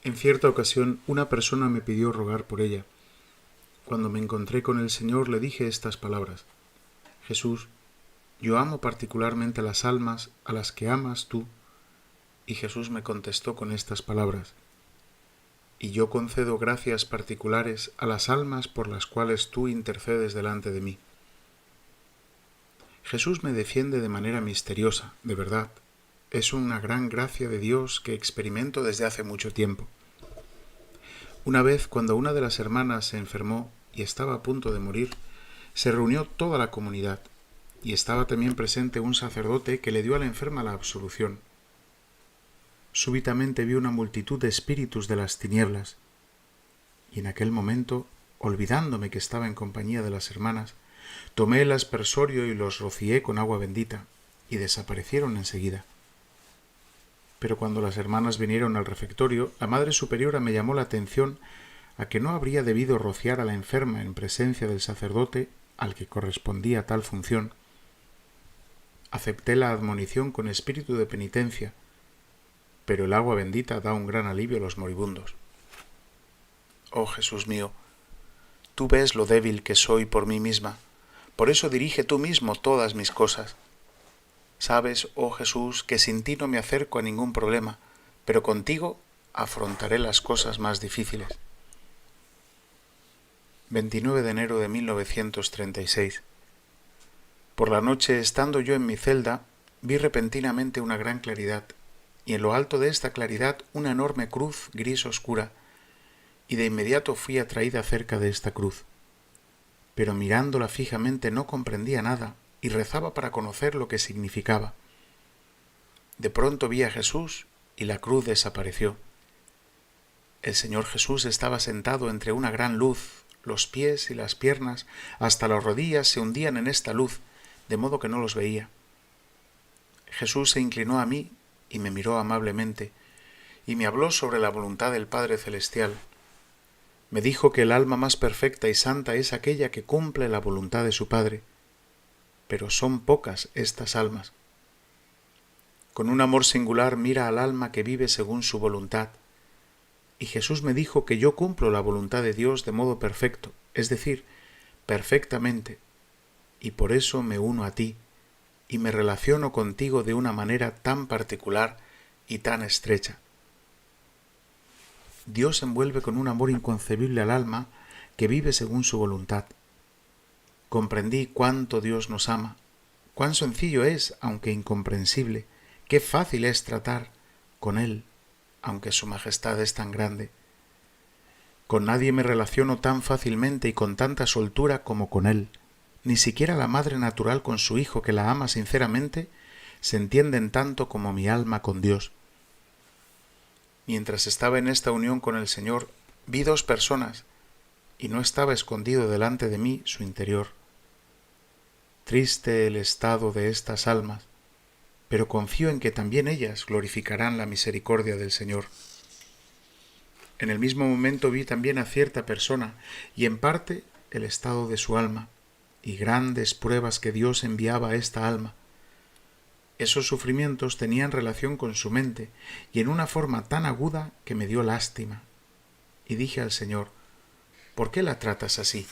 En cierta ocasión, una persona me pidió rogar por ella. Cuando me encontré con el Señor, le dije estas palabras: Jesús, yo amo particularmente las almas a las que amas tú. Y Jesús me contestó con estas palabras: y yo concedo gracias particulares a las almas por las cuales tú intercedes delante de mí. Jesús me defiende de manera misteriosa, de verdad. Es una gran gracia de Dios que experimento desde hace mucho tiempo. Una vez, cuando una de las hermanas se enfermó y estaba a punto de morir, se reunió toda la comunidad, y estaba también presente un sacerdote que le dio a la enferma la absolución. Súbitamente vi una multitud de espíritus de las tinieblas, y en aquel momento, olvidándome que estaba en compañía de las hermanas, tomé el aspersorio y los rocié con agua bendita, y desaparecieron enseguida. Pero cuando las hermanas vinieron al refectorio, la Madre Superiora me llamó la atención a que no habría debido rociar a la enferma en presencia del sacerdote al que correspondía tal función. Acepté la admonición con espíritu de penitencia, pero el agua bendita da un gran alivio a los moribundos. Oh Jesús mío, tú ves lo débil que soy por mí misma, por eso dirige tú mismo todas mis cosas. Sabes, oh Jesús, que sin ti no me acerco a ningún problema, pero contigo afrontaré las cosas más difíciles. 29 de enero de 1936. Por la noche, estando yo en mi celda, vi repentinamente una gran claridad, y en lo alto de esta claridad una enorme cruz gris oscura, y de inmediato fui atraída cerca de esta cruz. Pero mirándola fijamente no comprendía nada, y rezaba para conocer lo que significaba. De pronto vi a Jesús y la cruz desapareció. El Señor Jesús estaba sentado entre una gran luz, los pies y las piernas hasta las rodillas se hundían en esta luz, de modo que no los veía. Jesús se inclinó a mí y me miró amablemente, y me habló sobre la voluntad del Padre Celestial. Me dijo que el alma más perfecta y santa es aquella que cumple la voluntad de su Padre, pero son pocas estas almas. Con un amor singular mira al alma que vive según su voluntad, y Jesús me dijo que yo cumplo la voluntad de Dios de modo perfecto, es decir, perfectamente, y por eso me uno a ti, y me relaciono contigo de una manera tan particular y tan estrecha. Dios envuelve con un amor inconcebible al alma que vive según su voluntad. Comprendí cuánto Dios nos ama, cuán sencillo es, aunque incomprensible, qué fácil es tratar con Él, aunque su majestad es tan grande. Con nadie me relaciono tan fácilmente y con tanta soltura como con Él. Ni siquiera la madre natural con su hijo que la ama sinceramente se entienden tanto como mi alma con Dios. Mientras estaba en esta unión con el Señor, vi dos personas, y no estaba escondido delante de mí su interior. Triste el estado de estas almas, pero confío en que también ellas glorificarán la misericordia del Señor. En el mismo momento vi también a cierta persona, y en parte el estado de su alma, y grandes pruebas que Dios enviaba a esta alma. Esos sufrimientos tenían relación con su mente, y en una forma tan aguda que me dio lástima. Y dije al Señor: ¿por qué la tratas así?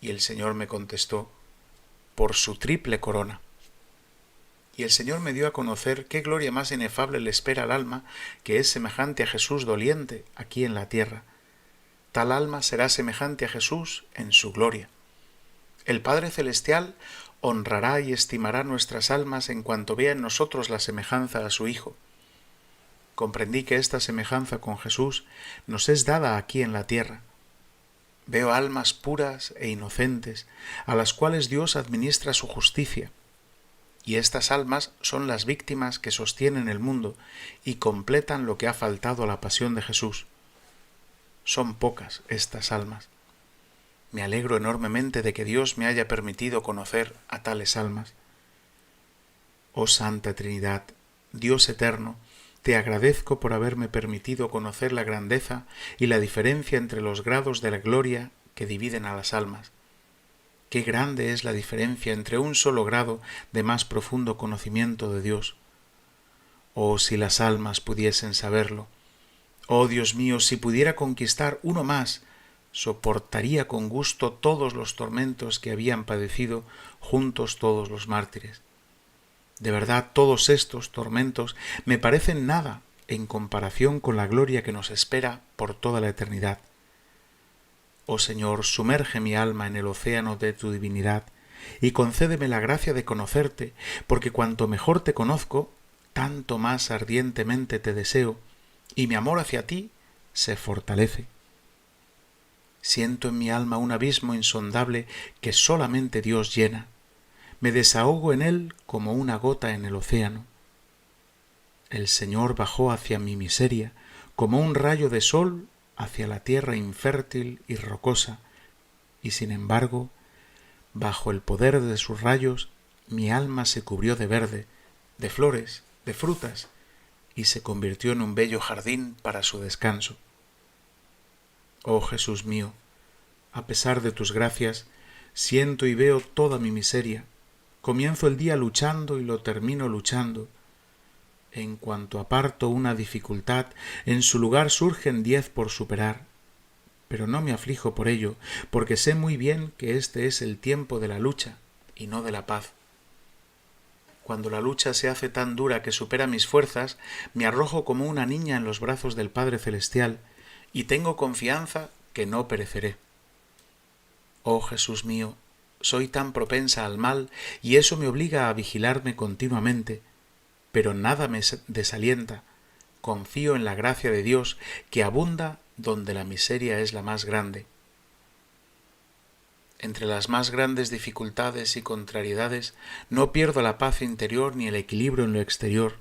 Y el Señor me contestó: por su triple corona. Y el Señor me dio a conocer qué gloria más inefable le espera al alma que es semejante a Jesús doliente aquí en la tierra. Tal alma será semejante a Jesús en su gloria. El Padre Celestial honrará y estimará nuestras almas en cuanto vea en nosotros la semejanza a su Hijo. Comprendí que esta semejanza con Jesús nos es dada aquí en la tierra. Veo almas puras e inocentes, a las cuales Dios administra su justicia, y estas almas son las víctimas que sostienen el mundo y completan lo que ha faltado a la pasión de Jesús. Son pocas estas almas. Me alegro enormemente de que Dios me haya permitido conocer a tales almas. Oh Santa Trinidad, Dios eterno, te agradezco por haberme permitido conocer la grandeza y la diferencia entre los grados de la gloria que dividen a las almas. Qué grande es la diferencia entre un solo grado de más profundo conocimiento de Dios. Oh, si las almas pudiesen saberlo. Oh Dios mío, si pudiera conquistar uno más, soportaría con gusto todos los tormentos que habían padecido juntos todos los mártires. De verdad, todos estos tormentos me parecen nada en comparación con la gloria que nos espera por toda la eternidad. Oh Señor, sumerge mi alma en el océano de tu divinidad y concédeme la gracia de conocerte, porque cuanto mejor te conozco, tanto más ardientemente te deseo, y mi amor hacia ti se fortalece. Siento en mi alma un abismo insondable que solamente Dios llena. Me desahogo en él como una gota en el océano. El Señor bajó hacia mi miseria como un rayo de sol hacia la tierra infértil y rocosa, y sin embargo, bajo el poder de sus rayos, mi alma se cubrió de verde, de flores, de frutas, y se convirtió en un bello jardín para su descanso. Oh Jesús mío, a pesar de tus gracias, siento y veo toda mi miseria. Comienzo el día luchando y lo termino luchando. En cuanto aparto una dificultad, en su lugar surgen 10 por superar. Pero no me aflijo por ello, porque sé muy bien que este es el tiempo de la lucha y no de la paz. Cuando la lucha se hace tan dura que supera mis fuerzas, me arrojo como una niña en los brazos del Padre Celestial y tengo confianza que no pereceré. Oh Jesús mío, soy tan propensa al mal y eso me obliga a vigilarme continuamente, pero nada me desalienta. Confío en la gracia de Dios que abunda donde la miseria es la más grande. Entre las más grandes dificultades y contrariedades no pierdo la paz interior ni el equilibrio en lo exterior,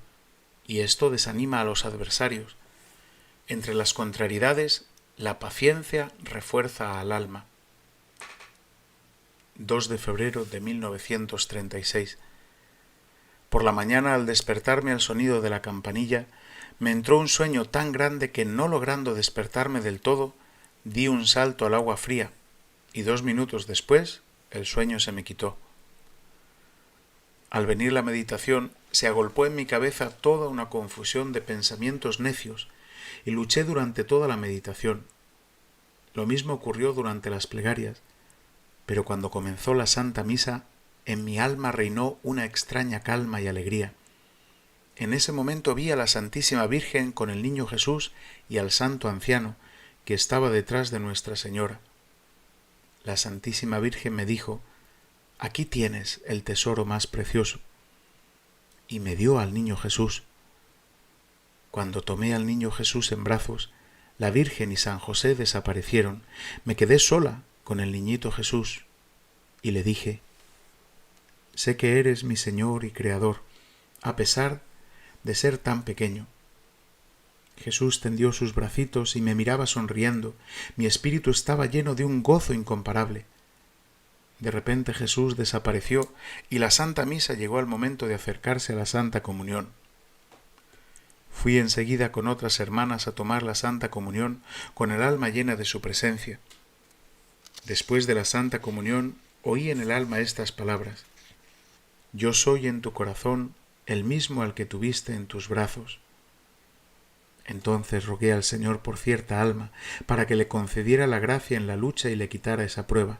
y esto desanima a los adversarios. Entre las contrariedades, la paciencia refuerza al alma. 2 de febrero de 1936. Por la mañana, al despertarme al sonido de la campanilla, me entró un sueño tan grande que, no logrando despertarme del todo, di un salto al agua fría, y 2 minutos después el sueño se me quitó. Al venir la meditación, se agolpó en mi cabeza toda una confusión de pensamientos necios, y luché durante toda la meditación. Lo mismo ocurrió durante las plegarias, pero cuando comenzó la Santa Misa, en mi alma reinó una extraña calma y alegría. En ese momento vi a la Santísima Virgen con el Niño Jesús y al Santo Anciano, que estaba detrás de Nuestra Señora. La Santísima Virgen me dijo: «Aquí tienes el tesoro más precioso», y me dio al Niño Jesús. Cuando tomé al Niño Jesús en brazos, la Virgen y San José desaparecieron. Me quedé sola con el niñito Jesús y le dije: «Sé que eres mi Señor y Creador, a pesar de ser tan pequeño». Jesús tendió sus bracitos y me miraba sonriendo. Mi espíritu estaba lleno de un gozo incomparable. De repente Jesús desapareció y la Santa Misa llegó al momento de acercarse a la Santa Comunión. Fui enseguida con otras hermanas a tomar la Santa Comunión con el alma llena de su presencia. Después de la Santa Comunión oí en el alma estas palabras: «Yo soy en tu corazón el mismo al que tuviste en tus brazos». Entonces rogué al Señor por cierta alma para que le concediera la gracia en la lucha y le quitara esa prueba.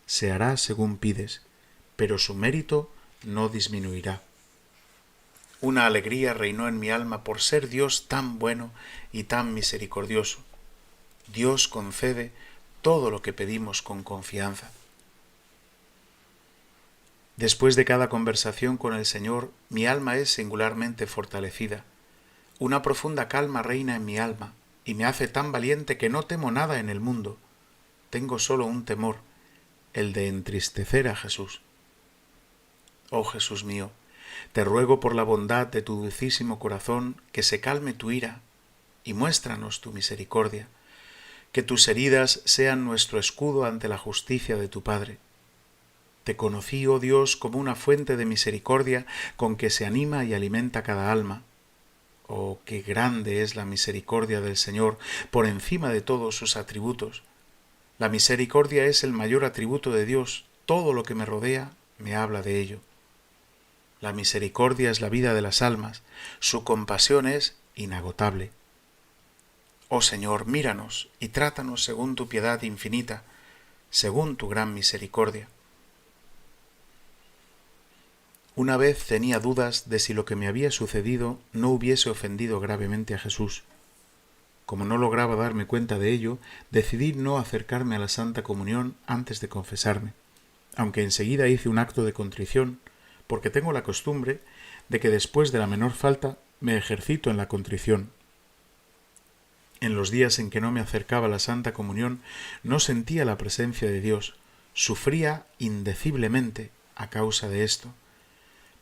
Se hará según pides, pero su mérito no disminuirá. Una alegría reinó en mi alma por ser Dios tan bueno y tan misericordioso. Dios concede todo lo que pedimos con confianza. Después de cada conversación con el Señor, mi alma es singularmente fortalecida. Una profunda calma reina en mi alma y me hace tan valiente que no temo nada en el mundo. Tengo solo un temor, el de entristecer a Jesús. Oh Jesús mío, te ruego por la bondad de tu dulcísimo corazón que se calme tu ira y muéstranos tu misericordia, que tus heridas sean nuestro escudo ante la justicia de tu Padre. Te conocí, oh Dios, como una fuente de misericordia con que se anima y alimenta cada alma. Oh, qué grande es la misericordia del Señor por encima de todos sus atributos. La misericordia es el mayor atributo de Dios. Todo lo que me rodea me habla de ello. La misericordia es la vida de las almas. Su compasión es inagotable. Oh Señor, míranos y trátanos según tu piedad infinita, según tu gran misericordia. Una vez tenía dudas de si lo que me había sucedido no hubiese ofendido gravemente a Jesús. Como no lograba darme cuenta de ello, decidí no acercarme a la Santa Comunión antes de confesarme, aunque enseguida hice un acto de contrición, porque tengo la costumbre de que después de la menor falta me ejercito en la contrición. En los días en que no me acercaba a la Santa Comunión no sentía la presencia de Dios, sufría indeciblemente a causa de esto,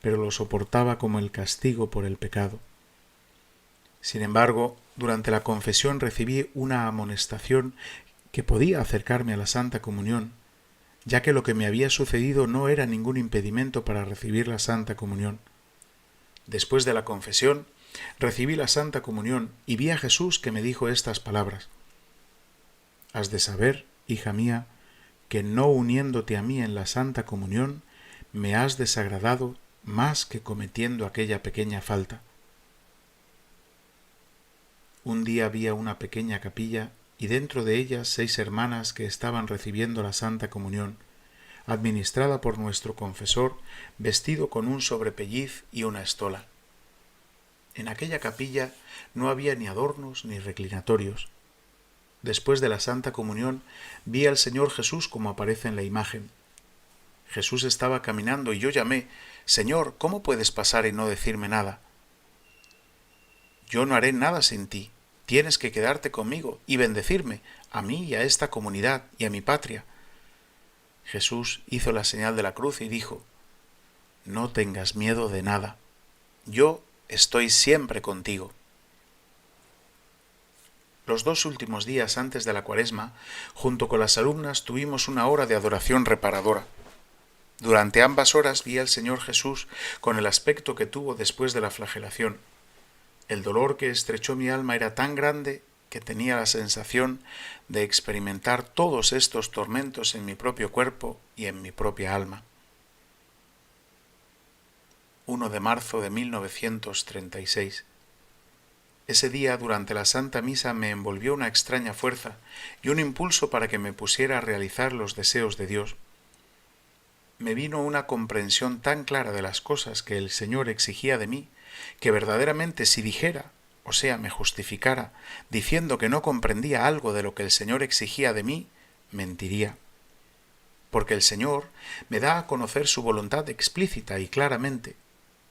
pero lo soportaba como el castigo por el pecado. Sin embargo, durante la confesión recibí una amonestación que podía acercarme a la Santa Comunión, ya que lo que me había sucedido no era ningún impedimento para recibir la Santa Comunión. Después de la confesión, recibí la Santa Comunión y vi a Jesús que me dijo estas palabras: «Has de saber, hija mía, que no uniéndote a mí en la Santa Comunión, me has desagradado más que cometiendo aquella pequeña falta». Un día había una pequeña capilla y dentro de ella 6 hermanas que estaban recibiendo la Santa Comunión, administrada por nuestro confesor, vestido con un sobrepelliz y una estola. En aquella capilla no había ni adornos ni reclinatorios. Después de la Santa Comunión vi al Señor Jesús como aparece en la imagen. Jesús estaba caminando y yo llamé: «Señor, ¿cómo puedes pasar y no decirme nada?» «Yo no haré nada sin ti. Tienes que quedarte conmigo y bendecirme, a mí y a esta comunidad y a mi patria». Jesús hizo la señal de la cruz y dijo: «No tengas miedo de nada. Yo estoy siempre contigo». Los 2 últimos días antes de la Cuaresma, junto con las alumnas, tuvimos una hora de adoración reparadora. Durante ambas horas vi al Señor Jesús con el aspecto que tuvo después de la flagelación. El dolor que estrechó mi alma era tan grande que tenía la sensación de experimentar todos estos tormentos en mi propio cuerpo y en mi propia alma. 1 de marzo de 1936. Ese día, durante la Santa Misa, me envolvió una extraña fuerza y un impulso para que me pusiera a realizar los deseos de Dios. Me vino una comprensión tan clara de las cosas que el Señor exigía de mí, que verdaderamente si dijera, o sea, me justificara, diciendo que no comprendía algo de lo que el Señor exigía de mí, mentiría. Porque el Señor me da a conocer su voluntad explícita y claramente,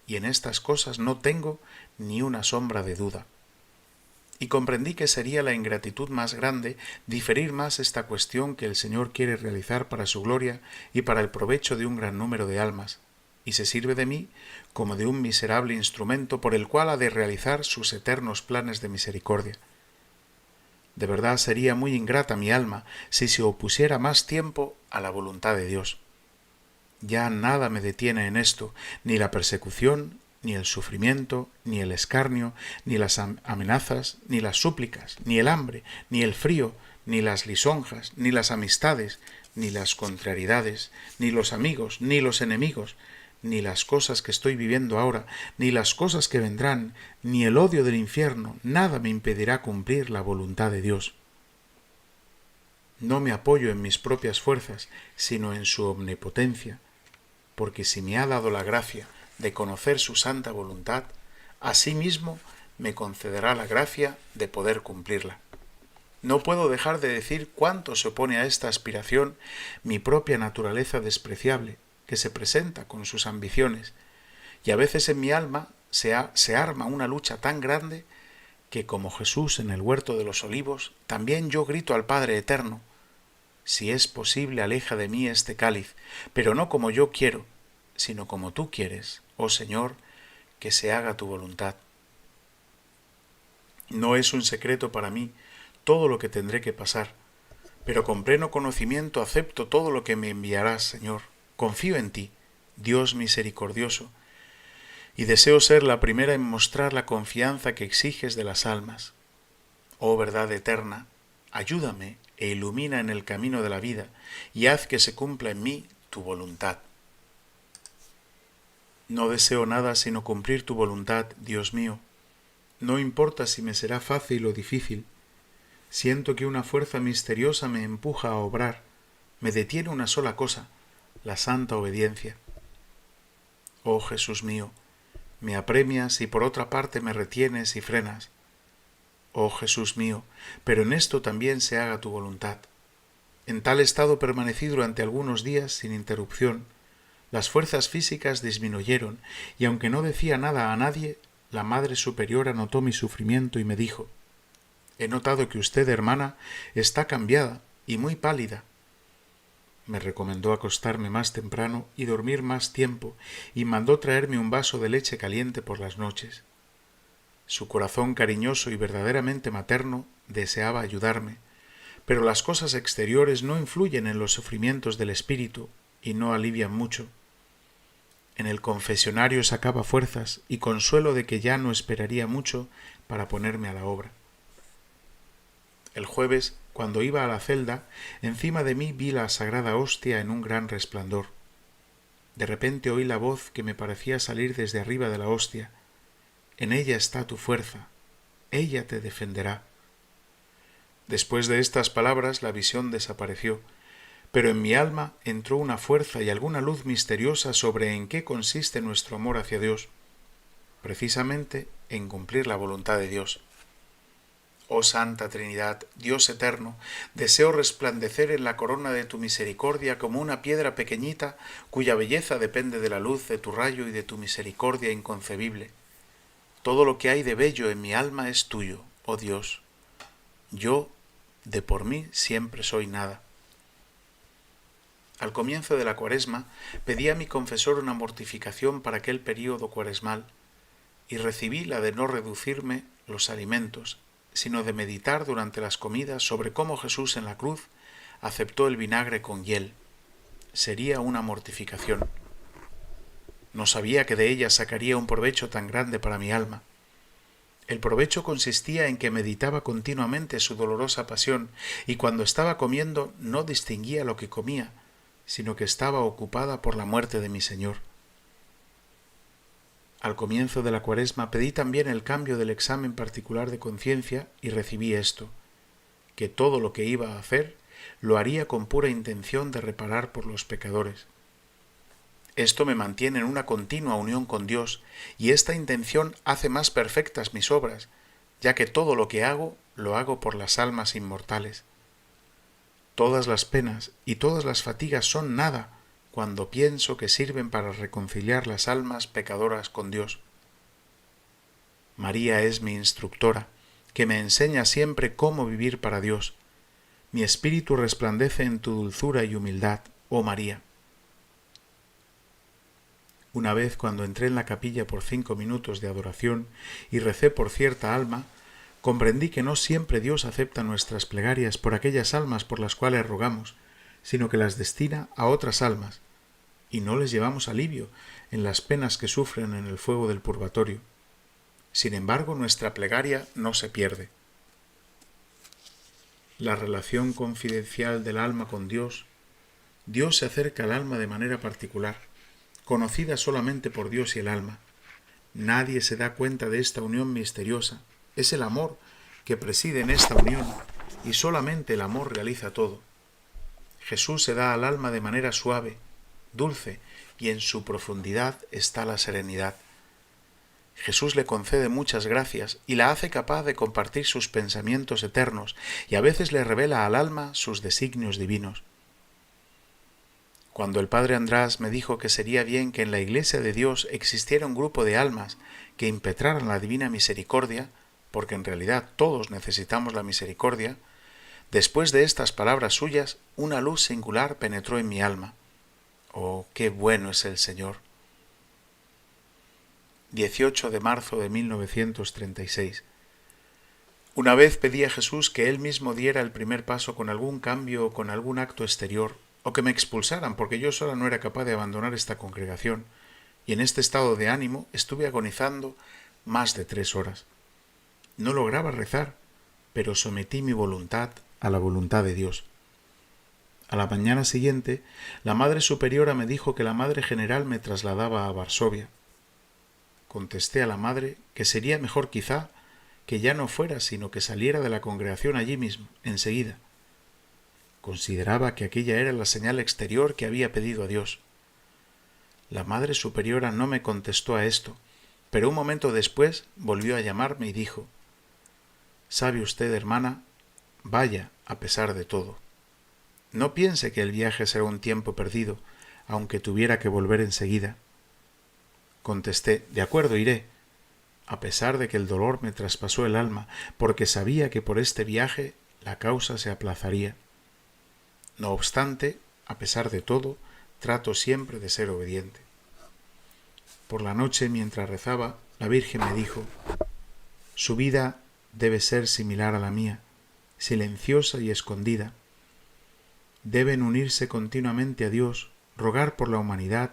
y en estas cosas no tengo ni una sombra de duda. Y comprendí que sería la ingratitud más grande diferir más esta cuestión que el Señor quiere realizar para su gloria y para el provecho de un gran número de almas, y se sirve de mí como de un miserable instrumento por el cual ha de realizar sus eternos planes de misericordia. De verdad sería muy ingrata mi alma si se opusiera más tiempo a la voluntad de Dios. Ya nada me detiene en esto, ni la persecución, ni el sufrimiento, ni el escarnio, ni las amenazas, ni las súplicas, ni el hambre, ni el frío, ni las lisonjas, ni las amistades, ni las contrariedades, ni los amigos, ni los enemigos, ni las cosas que estoy viviendo ahora, ni las cosas que vendrán, ni el odio del infierno, nada me impedirá cumplir la voluntad de Dios. No me apoyo en mis propias fuerzas, sino en su omnipotencia, porque si me ha dado la gracia de conocer su santa voluntad, asimismo me concederá la gracia de poder cumplirla. No puedo dejar de decir cuánto se opone a esta aspiración mi propia naturaleza despreciable, que se presenta con sus ambiciones, y a veces en mi alma se arma una lucha tan grande que, como Jesús en el huerto de los olivos, también yo grito al Padre Eterno: «Si es posible, aleja de mí este cáliz, pero no como yo quiero, sino como tú quieres, oh Señor, que se haga tu voluntad». No es un secreto para mí todo lo que tendré que pasar, pero con pleno conocimiento acepto todo lo que me enviarás, Señor. Confío en ti, Dios misericordioso, y deseo ser la primera en mostrar la confianza que exiges de las almas. Oh verdad eterna, ayúdame e ilumina en el camino de la vida, y haz que se cumpla en mí tu voluntad. No deseo nada sino cumplir tu voluntad, Dios mío. No importa si me será fácil o difícil, Siento que una fuerza misteriosa me empuja a obrar. Me detiene una sola cosa, la santa obediencia. Oh Jesús mío, me apremias y por otra parte me retienes y frenas. Oh Jesús mío, pero en esto también se haga tu voluntad. En tal estado permanecí durante algunos días sin interrupción. Las fuerzas físicas disminuyeron, y aunque no decía nada a nadie, la Madre Superiora notó mi sufrimiento y me dijo: «He notado que usted, hermana, está cambiada y muy pálida». Me recomendó acostarme más temprano y dormir más tiempo, y mandó traerme un vaso de leche caliente por las noches. Su corazón cariñoso y verdaderamente materno deseaba ayudarme, pero las cosas exteriores no influyen en los sufrimientos del espíritu y no alivian mucho. En el confesionario sacaba fuerzas y consuelo de que ya no esperaría mucho para ponerme a la obra. El jueves, cuando iba a la celda, encima de mí vi la sagrada hostia en un gran resplandor. De repente oí la voz que me parecía salir desde arriba de la hostia: «En ella está tu fuerza, ella te defenderá». Después de estas palabras la visión desapareció, pero en mi alma entró una fuerza y alguna luz misteriosa sobre en qué consiste nuestro amor hacia Dios, precisamente en cumplir la voluntad de Dios. Oh Santa Trinidad, Dios eterno, deseo resplandecer en la corona de tu misericordia como una piedra pequeñita cuya belleza depende de la luz de tu rayo y de tu misericordia inconcebible. Todo lo que hay de bello en mi alma es tuyo, oh Dios. Yo, de por mí, siempre soy nada. Al comienzo de la Cuaresma, pedí a mi confesor una mortificación para aquel período cuaresmal, y recibí la de no reducirme los alimentos, sino de meditar durante las comidas sobre cómo Jesús en la cruz aceptó el vinagre con hiel. Sería una mortificación. No sabía que de ella sacaría un provecho tan grande para mi alma. El provecho consistía en que meditaba continuamente su dolorosa pasión, y cuando estaba comiendo no distinguía lo que comía, sino que estaba ocupada por la muerte de mi Señor. Al comienzo de la Cuaresma pedí también el cambio del examen particular de conciencia y recibí esto: que todo lo que iba a hacer lo haría con pura intención de reparar por los pecadores. Esto me mantiene en una continua unión con Dios, y esta intención hace más perfectas mis obras, ya que todo lo que hago lo hago por las almas inmortales. Todas las penas y todas las fatigas son nada cuando pienso que sirven para reconciliar las almas pecadoras con Dios. María es mi instructora, que me enseña siempre cómo vivir para Dios. Mi espíritu resplandece en tu dulzura y humildad, oh María. Una vez, cuando entré en la capilla por 5 minutos de adoración y recé por cierta alma, comprendí que no siempre Dios acepta nuestras plegarias por aquellas almas por las cuales rogamos, sino que las destina a otras almas, y no les llevamos alivio en las penas que sufren en el fuego del purgatorio. Sin embargo, nuestra plegaria no se pierde. La relación confidencial del alma con Dios. Dios se acerca al alma de manera particular, conocida solamente por Dios y el alma. Nadie se da cuenta de esta unión misteriosa. Es el amor que preside en esta unión, y solamente el amor realiza todo. Jesús se da al alma de manera suave, dulce, y en su profundidad está la serenidad. Jesús le concede muchas gracias y la hace capaz de compartir sus pensamientos eternos, y a veces le revela al alma sus designios divinos. Cuando el padre András me dijo que sería bien que en la Iglesia de Dios existiera un grupo de almas que impetraran la divina misericordia, porque en realidad todos necesitamos la misericordia, después de estas palabras suyas, una luz singular penetró en mi alma. ¡Oh, qué bueno es el Señor! 18 de marzo de 1936. Una vez pedí a Jesús que Él mismo diera el primer paso con algún cambio o con algún acto exterior, o que me expulsaran porque yo sola no era capaz de abandonar esta congregación, y en este estado de ánimo estuve agonizando más de 3 horas. No lograba rezar, pero sometí mi voluntad a la voluntad de Dios. A la mañana siguiente, la Madre Superiora me dijo que la Madre General me trasladaba a Varsovia. Contesté a la Madre que sería mejor quizá que ya no fuera, sino que saliera de la congregación allí mismo, enseguida. Consideraba que aquella era la señal exterior que había pedido a Dios. La Madre Superiora no me contestó a esto, pero un momento después volvió a llamarme y dijo: «Sabe usted, hermana, vaya a pesar de todo. No piense que el viaje será un tiempo perdido, aunque tuviera que volver enseguida». Contesté: «De acuerdo, iré», a pesar de que el dolor me traspasó el alma, porque sabía que por este viaje la causa se aplazaría. No obstante, a pesar de todo, trato siempre de ser obediente. Por la noche, mientras rezaba, la Virgen me dijo: «Su vida debe ser similar a la mía, silenciosa y escondida. Deben unirse continuamente a Dios, rogar por la humanidad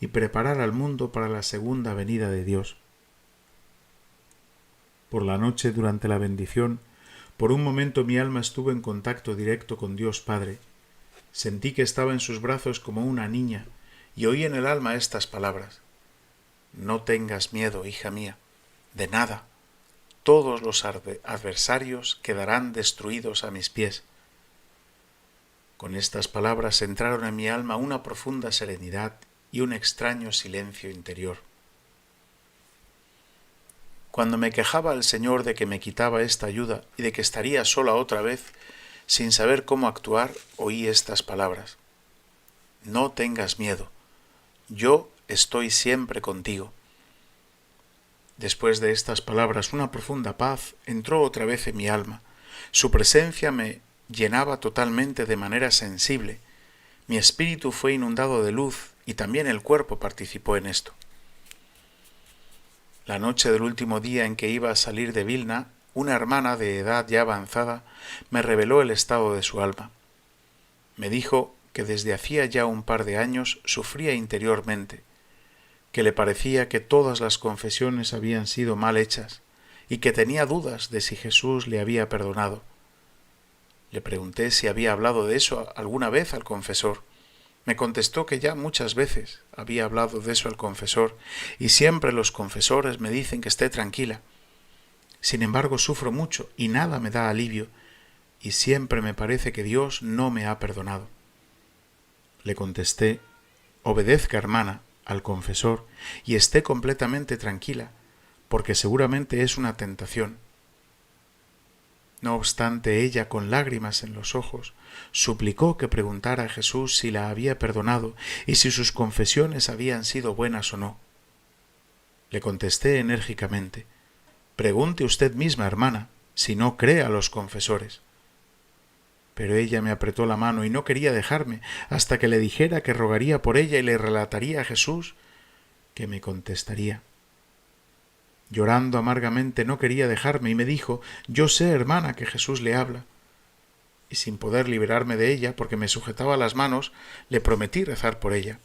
y preparar al mundo para la segunda venida de Dios». Por la noche, durante la bendición, por un momento mi alma estuvo en contacto directo con Dios Padre. Sentí que estaba en sus brazos como una niña y oí en el alma estas palabras: «No tengas miedo, hija mía, de nada. Todos los adversarios quedarán destruidos a mis pies». Con estas palabras entraron en mi alma una profunda serenidad y un extraño silencio interior. Cuando me quejaba al Señor de que me quitaba esta ayuda y de que estaría sola otra vez, sin saber cómo actuar, oí estas palabras: «No tengas miedo, yo estoy siempre contigo». Después de estas palabras, una profunda paz entró otra vez en mi alma. Su presencia me llenaba totalmente de manera sensible. Mi espíritu fue inundado de luz y también el cuerpo participó en esto. La noche del último día en que iba a salir de Vilna, una hermana de edad ya avanzada me reveló el estado de su alma. Me dijo que desde hacía ya un par de años sufría interiormente, que le parecía que todas las confesiones habían sido mal hechas y que tenía dudas de si Jesús le había perdonado. Le pregunté si había hablado de eso alguna vez al confesor. Me contestó que ya muchas veces había hablado de eso al confesor y siempre los confesores me dicen que esté tranquila. Sin embargo, sufro mucho y nada me da alivio y siempre me parece que Dios no me ha perdonado. Le contesté: «Obedezca, hermana, al confesor y esté completamente tranquila, porque seguramente es una tentación». No obstante, ella, con lágrimas en los ojos, suplicó que preguntara a Jesús si la había perdonado y si sus confesiones habían sido buenas o no. Le contesté enérgicamente: «Pregunte usted misma, hermana, si no cree a los confesores». Pero ella me apretó la mano y no quería dejarme hasta que le dijera que rogaría por ella y le relataría a Jesús que me contestaría. Llorando amargamente no quería dejarme y me dijo: «Yo sé, hermana, que Jesús le habla». Y sin poder liberarme de ella, porque me sujetaba las manos, le prometí rezar por ella.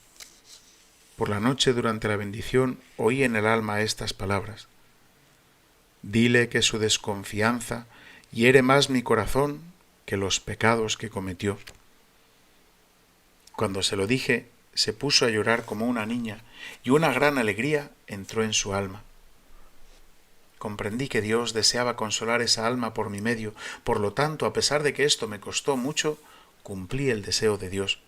Por la noche, durante la bendición, oí en el alma estas palabras: «Dile que su desconfianza hiere más mi corazón que los pecados que cometió». Cuando se lo dije, se puso a llorar como una niña y una gran alegría entró en su alma. Comprendí que Dios deseaba consolar esa alma por mi medio, por lo tanto, a pesar de que esto me costó mucho, cumplí el deseo de Dios.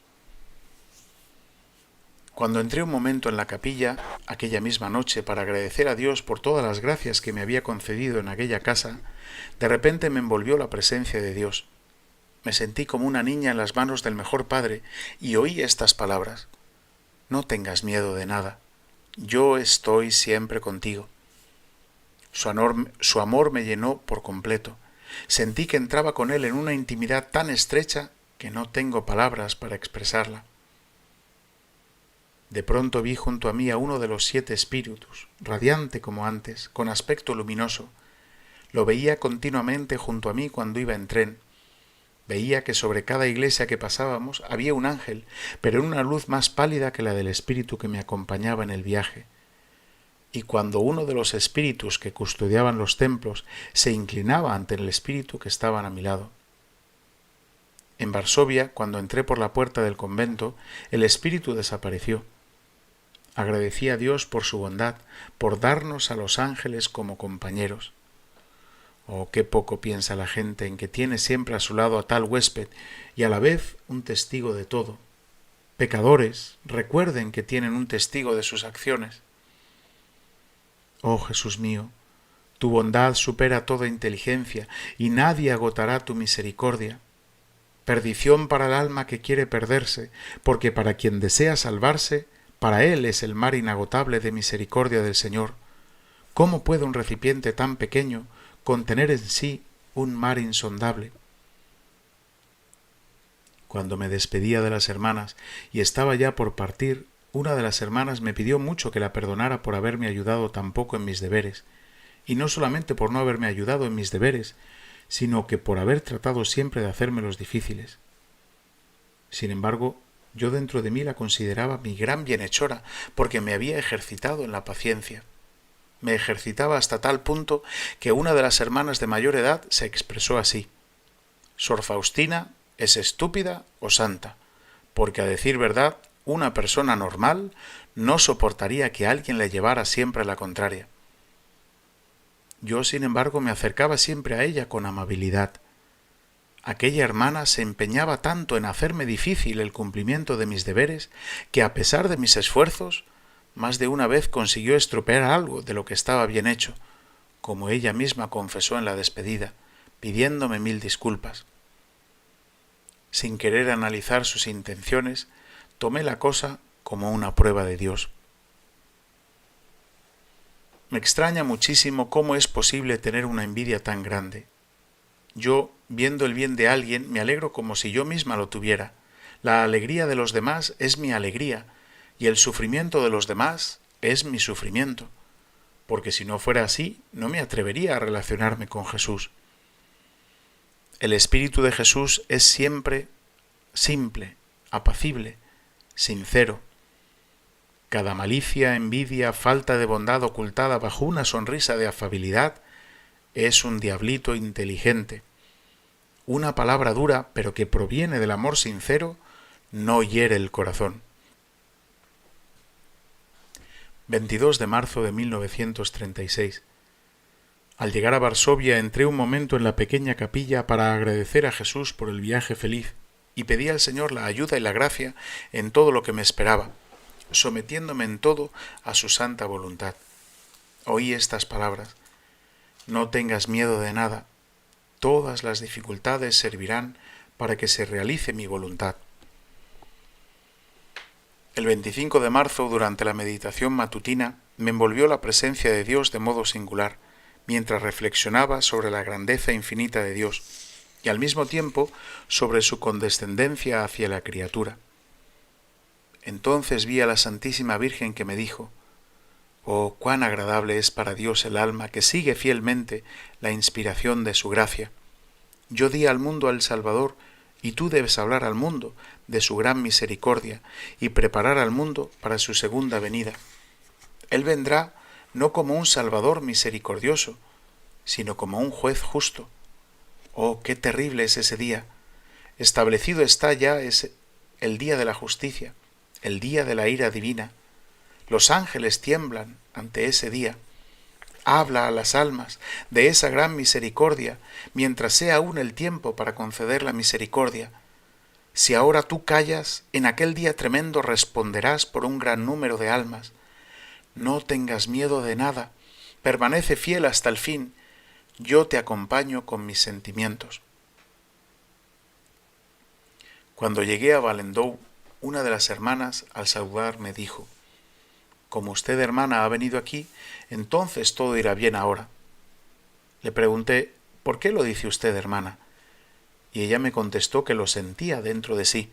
Cuando entré un momento en la capilla, aquella misma noche, para agradecer a Dios por todas las gracias que me había concedido en aquella casa, de repente me envolvió la presencia de Dios. Me sentí como una niña en las manos del mejor Padre y oí estas palabras: «No tengas miedo de nada, yo estoy siempre contigo». Su amor me llenó por completo. Sentí que entraba con él en una intimidad tan estrecha que no tengo palabras para expresarla. De pronto vi junto a mí a uno de los 7 espíritus, radiante como antes, con aspecto luminoso. Lo veía continuamente junto a mí cuando iba en tren. Veía que sobre cada iglesia que pasábamos había un ángel, pero en una luz más pálida que la del espíritu que me acompañaba en el viaje. Y cuando uno de los espíritus que custodiaban los templos se inclinaba ante el espíritu que estaban a mi lado. En Varsovia, cuando entré por la puerta del convento, el espíritu desapareció. Agradecí a Dios por su bondad, por darnos a los ángeles como compañeros. Oh, qué poco piensa la gente en que tiene siempre a su lado a tal huésped y a la vez un testigo de todo. Pecadores, recuerden que tienen un testigo de sus acciones. Oh Jesús mío, tu bondad supera toda inteligencia y nadie agotará tu misericordia. Perdición para el alma que quiere perderse, porque para quien desea salvarse, para él es el mar inagotable de misericordia del Señor. ¿Cómo puede un recipiente tan pequeño contener en sí un mar insondable? Cuando me despedía de las hermanas y estaba ya por partir, una de las hermanas me pidió mucho que la perdonara por haberme ayudado tan poco en mis deberes, y no solamente por no haberme ayudado en mis deberes, sino que por haber tratado siempre de hacérmelos difíciles. Sin embargo, yo dentro de mí la consideraba mi gran bienhechora, porque me había ejercitado en la paciencia. Me ejercitaba hasta tal punto que una de las hermanas de mayor edad se expresó así: Sor Faustina es estúpida o santa, porque a decir verdad, una persona normal no soportaría que alguien le llevara siempre la contraria. Yo, sin embargo, me acercaba siempre a ella con amabilidad. Aquella hermana se empeñaba tanto en hacerme difícil el cumplimiento de mis deberes que, a pesar de mis esfuerzos, más de una vez consiguió estropear algo de lo que estaba bien hecho, como ella misma confesó en la despedida, pidiéndome 1000 disculpas. Sin querer analizar sus intenciones, tomé la cosa como una prueba de Dios. Me extraña muchísimo cómo es posible tener una envidia tan grande. Yo, viendo el bien de alguien, me alegro como si yo misma lo tuviera. La alegría de los demás es mi alegría, y el sufrimiento de los demás es mi sufrimiento, porque si no fuera así, no me atrevería a relacionarme con Jesús. El Espíritu de Jesús es siempre simple, apacible, sincero. Cada malicia, envidia, falta de bondad ocultada bajo una sonrisa de afabilidad es un diablito inteligente. Una palabra dura, pero que proviene del amor sincero, no hiere el corazón. 22 de marzo de 1936. Al llegar a Varsovia entré un momento en la pequeña capilla para agradecer a Jesús por el viaje feliz y pedí al Señor la ayuda y la gracia en todo lo que me esperaba, sometiéndome en todo a su santa voluntad. Oí estas palabras: no tengas miedo de nada, todas las dificultades servirán para que se realice mi voluntad. El 25 de marzo, durante la meditación matutina, me envolvió la presencia de Dios de modo singular, mientras reflexionaba sobre la grandeza infinita de Dios y al mismo tiempo sobre su condescendencia hacia la criatura. Entonces vi a la Santísima Virgen que me dijo: oh, cuán agradable es para Dios el alma que sigue fielmente la inspiración de su gracia. Yo di al mundo al Salvador, y tú debes hablar al mundo de su gran misericordia y preparar al mundo para su segunda venida. Él vendrá no como un Salvador misericordioso, sino como un juez justo. Oh, qué terrible es ese día. Establecido está ya el día de la justicia, el día de la ira divina. Los ángeles tiemblan ante ese día. Habla a las almas de esa gran misericordia, mientras sea aún el tiempo para conceder la misericordia. Si ahora tú callas, en aquel día tremendo responderás por un gran número de almas. No tengas miedo de nada, permanece fiel hasta el fin, yo te acompaño con mis sentimientos. Cuando llegué a Valendou, una de las hermanas, al saludar, me dijo: como usted, hermana, ha venido aquí, entonces todo irá bien ahora. Le pregunté: ¿por qué lo dice usted, hermana? Y ella me contestó que lo sentía dentro de sí.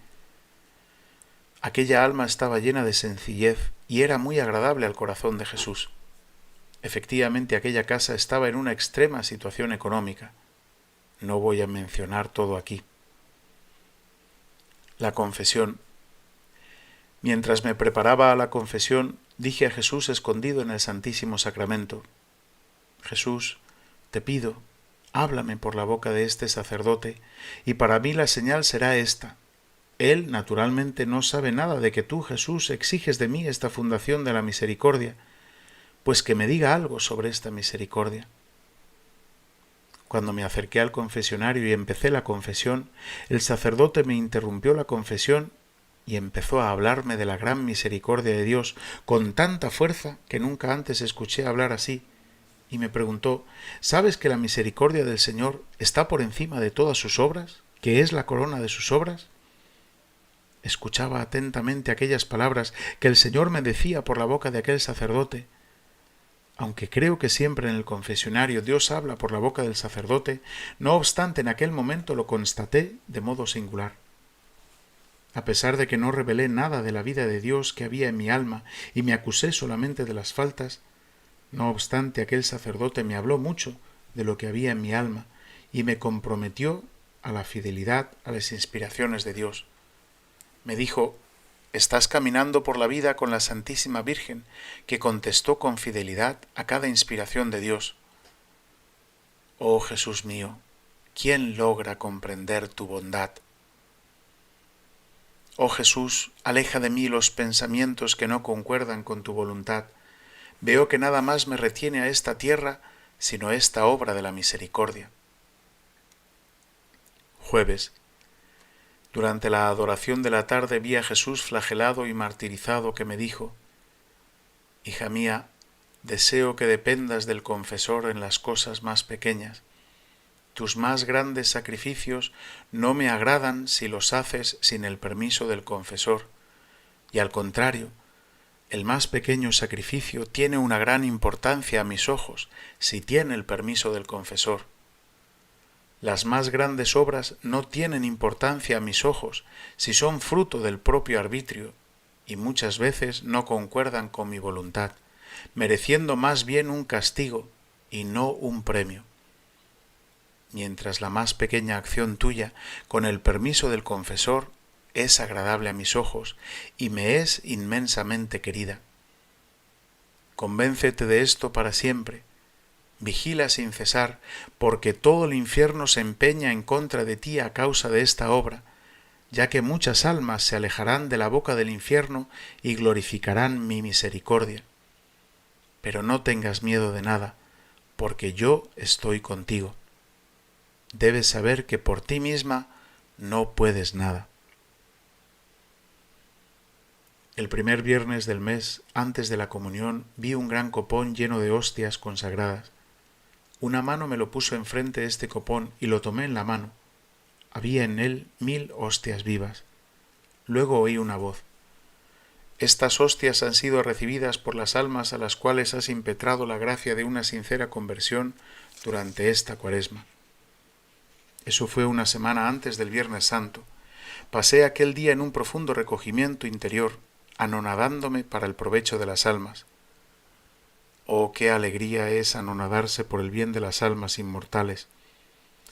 Aquella alma estaba llena de sencillez y era muy agradable al corazón de Jesús. Efectivamente, aquella casa estaba en una extrema situación económica. No voy a mencionar todo aquí. La confesión. Mientras me preparaba a la confesión, dije a Jesús escondido en el Santísimo Sacramento: Jesús, te pido, háblame por la boca de este sacerdote, y para mí la señal será esta. Él, naturalmente, no sabe nada de que tú, Jesús, exiges de mí esta fundación de la misericordia, pues que me diga algo sobre esta misericordia. Cuando me acerqué al confesionario y empecé la confesión, el sacerdote me interrumpió la confesión y empezó a hablarme de la gran misericordia de Dios con tanta fuerza que nunca antes escuché hablar así, y me preguntó: ¿sabes que la misericordia del Señor está por encima de todas sus obras, que es la corona de sus obras? Escuchaba atentamente aquellas palabras que el Señor me decía por la boca de aquel sacerdote. Aunque creo que siempre en el confesionario Dios habla por la boca del sacerdote, no obstante en aquel momento lo constaté de modo singular. A pesar de que no revelé nada de la vida de Dios que había en mi alma y me acusé solamente de las faltas, no obstante aquel sacerdote me habló mucho de lo que había en mi alma y me comprometió a la fidelidad a las inspiraciones de Dios. Me dijo: estás caminando por la vida con la Santísima Virgen, que contestó con fidelidad a cada inspiración de Dios. Oh Jesús mío, ¿quién logra comprender tu bondad? Oh Jesús, aleja de mí los pensamientos que no concuerdan con tu voluntad. Veo que nada más me retiene a esta tierra sino esta obra de la misericordia. Jueves. Durante la adoración de la tarde vi a Jesús flagelado y martirizado, que me dijo: hija mía, deseo que dependas del confesor en las cosas más pequeñas. Tus más grandes sacrificios no me agradan si los haces sin el permiso del confesor, y al contrario, el más pequeño sacrificio tiene una gran importancia a mis ojos si tiene el permiso del confesor. Las más grandes obras no tienen importancia a mis ojos si son fruto del propio arbitrio, y muchas veces no concuerdan con mi voluntad, mereciendo más bien un castigo y no un premio. Mientras la más pequeña acción tuya, con el permiso del confesor, es agradable a mis ojos y me es inmensamente querida. Convéncete de esto para siempre. Vigila sin cesar, porque todo el infierno se empeña en contra de ti a causa de esta obra, ya que muchas almas se alejarán de la boca del infierno y glorificarán mi misericordia. Pero no tengas miedo de nada, porque yo estoy contigo. Debes saber que por ti misma no puedes nada. El primer viernes del mes, antes de la comunión, vi un gran copón lleno de hostias consagradas. Una mano me lo puso enfrente de este copón y lo tomé en la mano. Había en él 1000 hostias vivas. Luego oí una voz: estas hostias han sido recibidas por las almas a las cuales has impetrado la gracia de una sincera conversión durante esta Cuaresma. Eso fue una semana antes del Viernes Santo. Pasé aquel día en un profundo recogimiento interior, anonadándome para el provecho de las almas. Oh, qué alegría es anonadarse por el bien de las almas inmortales.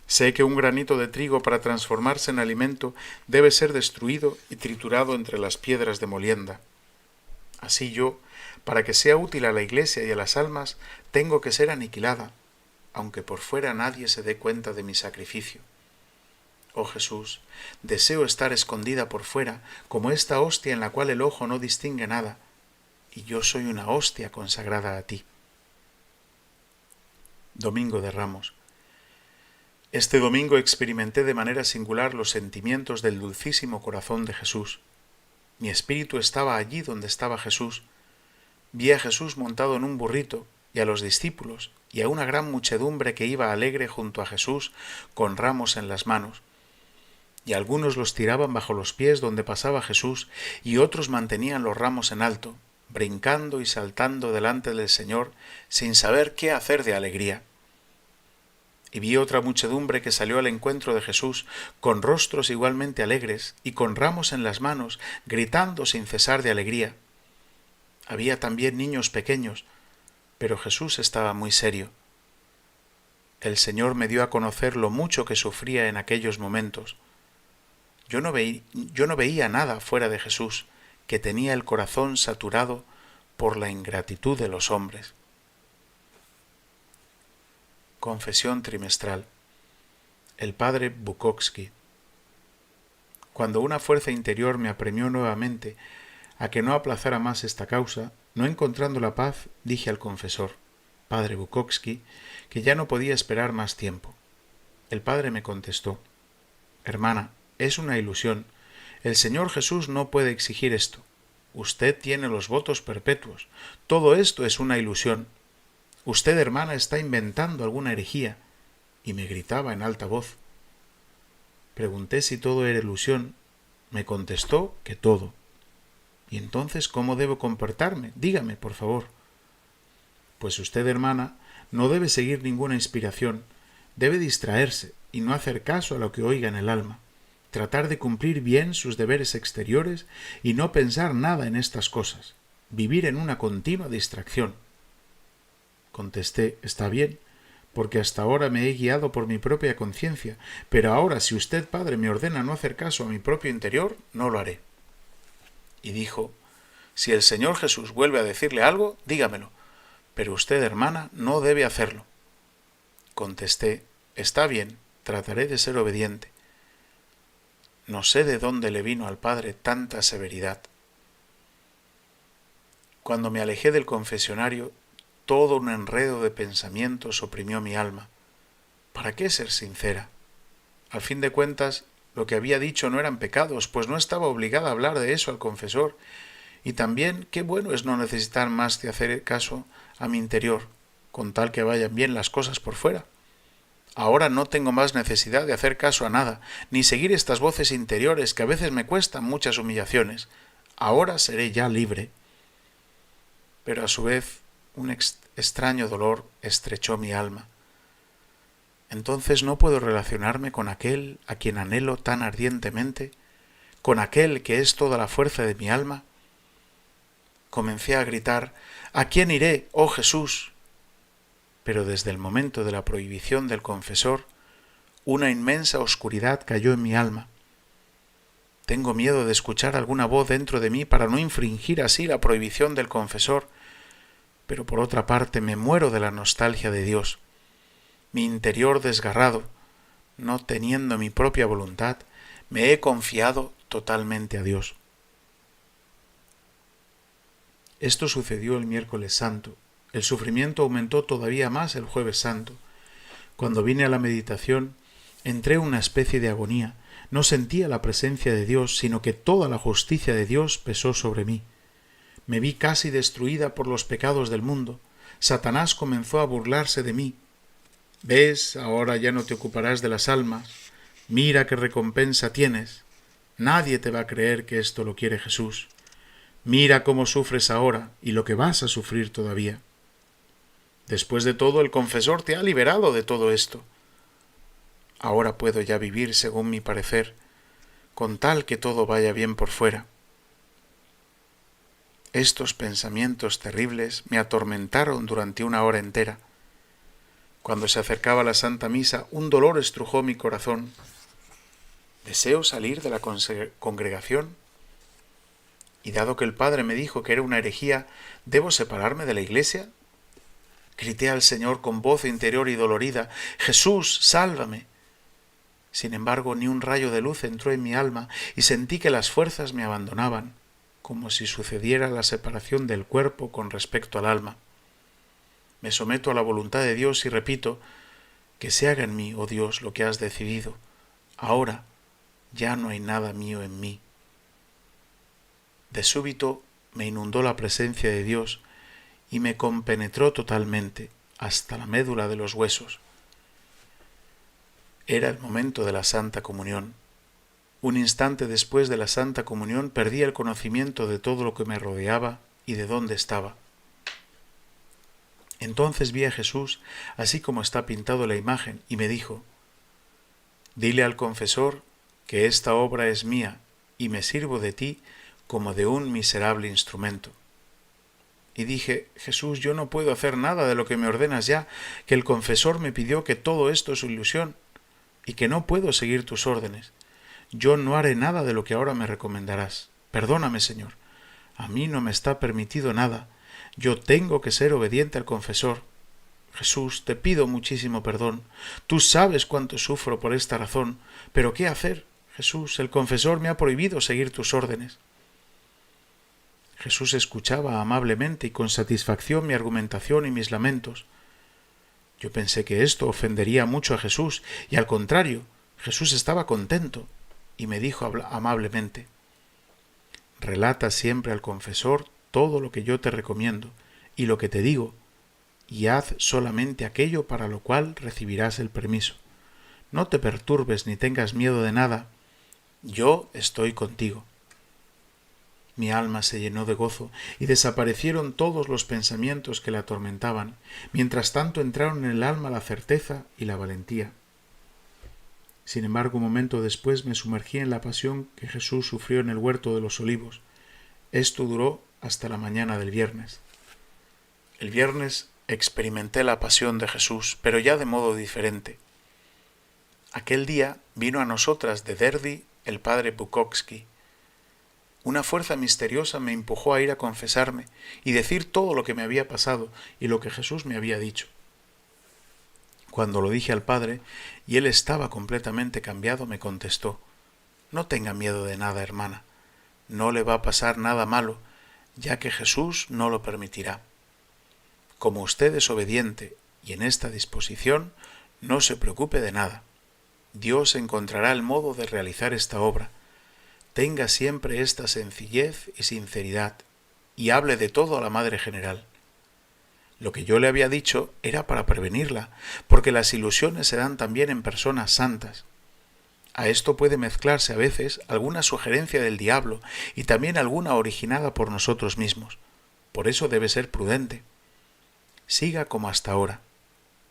Sé que un granito de trigo, para transformarse en alimento, debe ser destruido y triturado entre las piedras de molienda. Así yo, para que sea útil a la Iglesia y a las almas, tengo que ser aniquilada, aunque por fuera nadie se dé cuenta de mi sacrificio. Oh Jesús, deseo estar escondida por fuera, como esta hostia en la cual el ojo no distingue nada, y yo soy una hostia consagrada a ti. Domingo de Ramos. Este domingo experimenté de manera singular los sentimientos del dulcísimo corazón de Jesús. Mi espíritu estaba allí donde estaba Jesús. Vi a Jesús montado en un burrito, y a los discípulos, y a una gran muchedumbre que iba alegre junto a Jesús con ramos en las manos. Y algunos los tiraban bajo los pies donde pasaba Jesús, y otros mantenían los ramos en alto, brincando y saltando delante del Señor, sin saber qué hacer de alegría. Y vi otra muchedumbre que salió al encuentro de Jesús, con rostros igualmente alegres y con ramos en las manos, gritando sin cesar de alegría. Había también niños pequeños, pero Jesús estaba muy serio. El Señor me dio a conocer lo mucho que sufría en aquellos momentos. Yo no veía nada fuera de Jesús, que tenía el corazón saturado por la ingratitud de los hombres. Confesión trimestral. El padre Bukowski. Cuando una fuerza interior me apremió nuevamente a que no aplazara más esta causa, no encontrando la paz, dije al confesor, padre Bukowski, que ya no podía esperar más tiempo. El padre me contestó: Hermana, es una ilusión. El Señor Jesús no puede exigir esto. Usted tiene los votos perpetuos. Todo esto es una ilusión. Usted, hermana, está inventando alguna herejía. Y me gritaba en alta voz. Pregunté si todo era ilusión. Me contestó que todo. ¿Y entonces cómo debo comportarme? Dígame, por favor. Pues usted, hermana, no debe seguir ninguna inspiración. Debe distraerse y no hacer caso a lo que oiga en el alma. Tratar de cumplir bien sus deberes exteriores y no pensar nada en estas cosas. Vivir en una continua distracción. Contesté: está bien, porque hasta ahora me he guiado por mi propia conciencia, pero ahora, si usted, padre, me ordena no hacer caso a mi propio interior, no lo haré. Y dijo: si el Señor Jesús vuelve a decirle algo, dígamelo, pero usted, hermana, no debe hacerlo. Contesté: está bien, trataré de ser obediente. No sé de dónde le vino al padre tanta severidad. Cuando me alejé del confesionario, todo un enredo de pensamientos oprimió mi alma. ¿Para qué ser sincera? Al fin de cuentas, lo que había dicho no eran pecados, pues no estaba obligada a hablar de eso al confesor. Y también, qué bueno es no necesitar más que hacer caso a mi interior, con tal que vayan bien las cosas por fuera. Ahora no tengo más necesidad de hacer caso a nada, ni seguir estas voces interiores que a veces me cuestan muchas humillaciones. Ahora seré ya libre. Pero a su vez, un extraño dolor estrechó mi alma. Entonces no puedo relacionarme con aquel a quien anhelo tan ardientemente, con aquel que es toda la fuerza de mi alma. Comencé a gritar: ¿a quién iré, oh Jesús? Pero desde el momento de la prohibición del confesor, una inmensa oscuridad cayó en mi alma. Tengo miedo de escuchar alguna voz dentro de mí para no infringir así la prohibición del confesor, pero por otra parte me muero de la nostalgia de Dios. Mi interior desgarrado, no teniendo mi propia voluntad, me he confiado totalmente a Dios. Esto sucedió el miércoles santo. El sufrimiento aumentó todavía más el jueves santo. Cuando vine a la meditación, entré en una especie de agonía. No sentía la presencia de Dios, sino que toda la justicia de Dios pesó sobre mí. Me vi casi destruida por los pecados del mundo. Satanás comenzó a burlarse de mí. ¿Ves? Ahora ya no te ocuparás de las almas. Mira qué recompensa tienes. Nadie te va a creer que esto lo quiere Jesús. Mira cómo sufres ahora y lo que vas a sufrir todavía. Después de todo, el confesor te ha liberado de todo esto. Ahora puedo ya vivir según mi parecer, con tal que todo vaya bien por fuera. Estos pensamientos terribles me atormentaron durante una hora entera. Cuando se acercaba la Santa Misa, un dolor estrujó mi corazón. ¿Deseo salir de la congregación? Y dado que el Padre me dijo que era una herejía, ¿debo separarme de la Iglesia? Grité al Señor con voz interior y dolorida: «Jesús, sálvame». Sin embargo, ni un rayo de luz entró en mi alma y sentí que las fuerzas me abandonaban, como si sucediera la separación del cuerpo con respecto al alma. Me someto a la voluntad de Dios y repito: que se haga en mí, oh Dios, lo que has decidido. Ahora ya no hay nada mío en mí. De súbito me inundó la presencia de Dios y me compenetró totalmente, hasta la médula de los huesos. Era el momento de la Santa Comunión. Un instante después de la Santa Comunión perdí el conocimiento de todo lo que me rodeaba y de dónde estaba. Entonces vi a Jesús, así como está pintado la imagen, y me dijo: «Dile al confesor que esta obra es mía y me sirvo de ti como de un miserable instrumento». Y dije: «Jesús, yo no puedo hacer nada de lo que me ordenas ya, que el confesor me pidió que todo esto es ilusión y que no puedo seguir tus órdenes. Yo no haré nada de lo que ahora me recomendarás. Perdóname, Señor. A mí no me está permitido nada. Yo tengo que ser obediente al confesor. Jesús, te pido muchísimo perdón. Tú sabes cuánto sufro por esta razón. Pero ¿qué hacer? Jesús, el confesor me ha prohibido seguir tus órdenes». Jesús escuchaba amablemente y con satisfacción mi argumentación y mis lamentos. Yo pensé que esto ofendería mucho a Jesús, y al contrario, Jesús estaba contento, y me dijo amablemente: relata siempre al confesor todo lo que yo te recomiendo, y lo que te digo, y haz solamente aquello para lo cual recibirás el permiso. No te perturbes ni tengas miedo de nada, yo estoy contigo. Mi alma se llenó de gozo y desaparecieron todos los pensamientos que la atormentaban. Mientras tanto entraron en el alma la certeza y la valentía. Sin embargo, un momento después me sumergí en la pasión que Jesús sufrió en el huerto de los olivos. Esto duró hasta la mañana del viernes. El viernes experimenté la pasión de Jesús, pero ya de modo diferente. Aquel día vino a nosotras de Derdi el padre Bukowski. Una fuerza misteriosa me empujó a ir a confesarme y decir todo lo que me había pasado y lo que Jesús me había dicho. Cuando lo dije al padre, y él estaba completamente cambiado, me contestó: no tenga miedo de nada, hermana. No le va a pasar nada malo, ya que Jesús no lo permitirá. Como usted es obediente y en esta disposición, no se preocupe de nada. Dios encontrará el modo de realizar esta obra. Tenga siempre esta sencillez y sinceridad, y hable de todo a la Madre General. Lo que yo le había dicho era para prevenirla, porque las ilusiones se dan también en personas santas. A esto puede mezclarse a veces alguna sugerencia del diablo y también alguna originada por nosotros mismos. Por eso debe ser prudente. Siga como hasta ahora.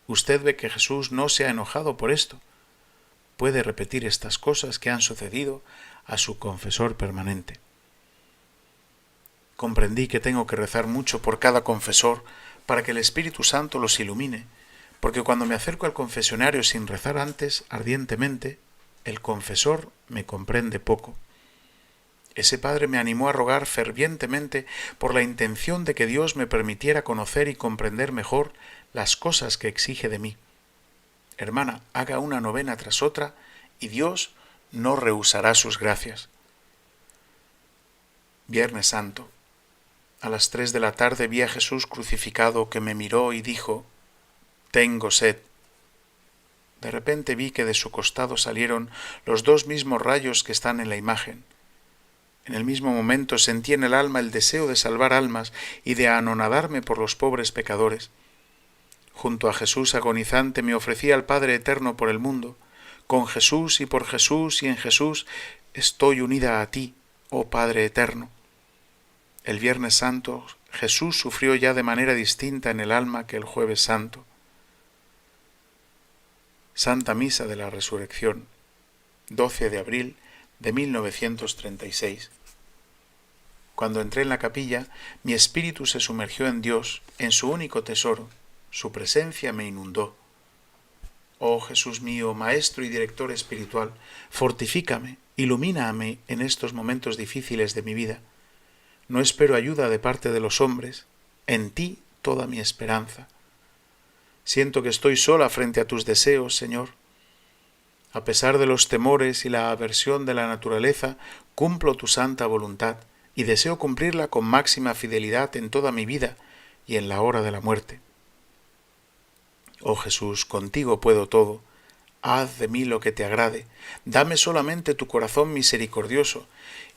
Usted ve que Jesús no se ha enojado por esto. Puede repetir estas cosas que han sucedido a su confesor permanente. Comprendí que tengo que rezar mucho por cada confesor para que el Espíritu Santo los ilumine, porque cuando me acerco al confesionario sin rezar antes ardientemente, el confesor me comprende poco. Ese padre me animó a rogar fervientemente por la intención de que Dios me permitiera conocer y comprender mejor las cosas que exige de mí. Hermana, haga una novena tras otra y Dios no rehusará sus gracias. Viernes Santo. A las 3 de la tarde vi a Jesús crucificado que me miró y dijo: tengo sed. De repente vi que de su costado salieron los dos mismos rayos que están en la imagen. En el mismo momento sentí en el alma el deseo de salvar almas y de anonadarme por los pobres pecadores. Junto a Jesús agonizante me ofrecí al Padre Eterno por el mundo. Con Jesús y por Jesús y en Jesús estoy unida a ti, oh Padre Eterno. El Viernes Santo Jesús sufrió ya de manera distinta en el alma que el Jueves Santo. Santa Misa de la Resurrección, 12 de abril de 1936. Cuando entré en la capilla, mi espíritu se sumergió en Dios, en su único tesoro. Su presencia me inundó. Oh Jesús mío, Maestro y Director espiritual, fortifícame, ilumíname en estos momentos difíciles de mi vida. No espero ayuda de parte de los hombres, en ti toda mi esperanza. Siento que estoy sola frente a tus deseos, Señor. A pesar de los temores y la aversión de la naturaleza, cumplo tu santa voluntad y deseo cumplirla con máxima fidelidad en toda mi vida y en la hora de la muerte. Oh Jesús, contigo puedo todo. Haz de mí lo que te agrade. Dame solamente tu corazón misericordioso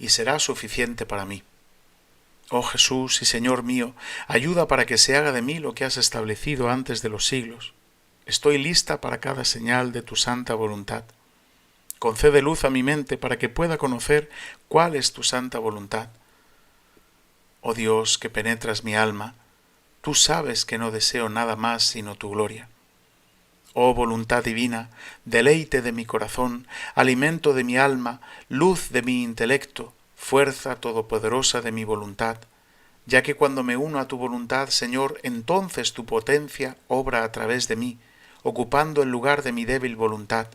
y será suficiente para mí. Oh Jesús y Señor mío, ayuda para que se haga de mí lo que has establecido antes de los siglos. Estoy lista para cada señal de tu santa voluntad. Concede luz a mi mente para que pueda conocer cuál es tu santa voluntad. Oh Dios, que penetras mi alma, tú sabes que no deseo nada más sino tu gloria. Oh voluntad divina, deleite de mi corazón, alimento de mi alma, luz de mi intelecto, fuerza todopoderosa de mi voluntad, ya que cuando me uno a tu voluntad, Señor, entonces tu potencia obra a través de mí, ocupando el lugar de mi débil voluntad.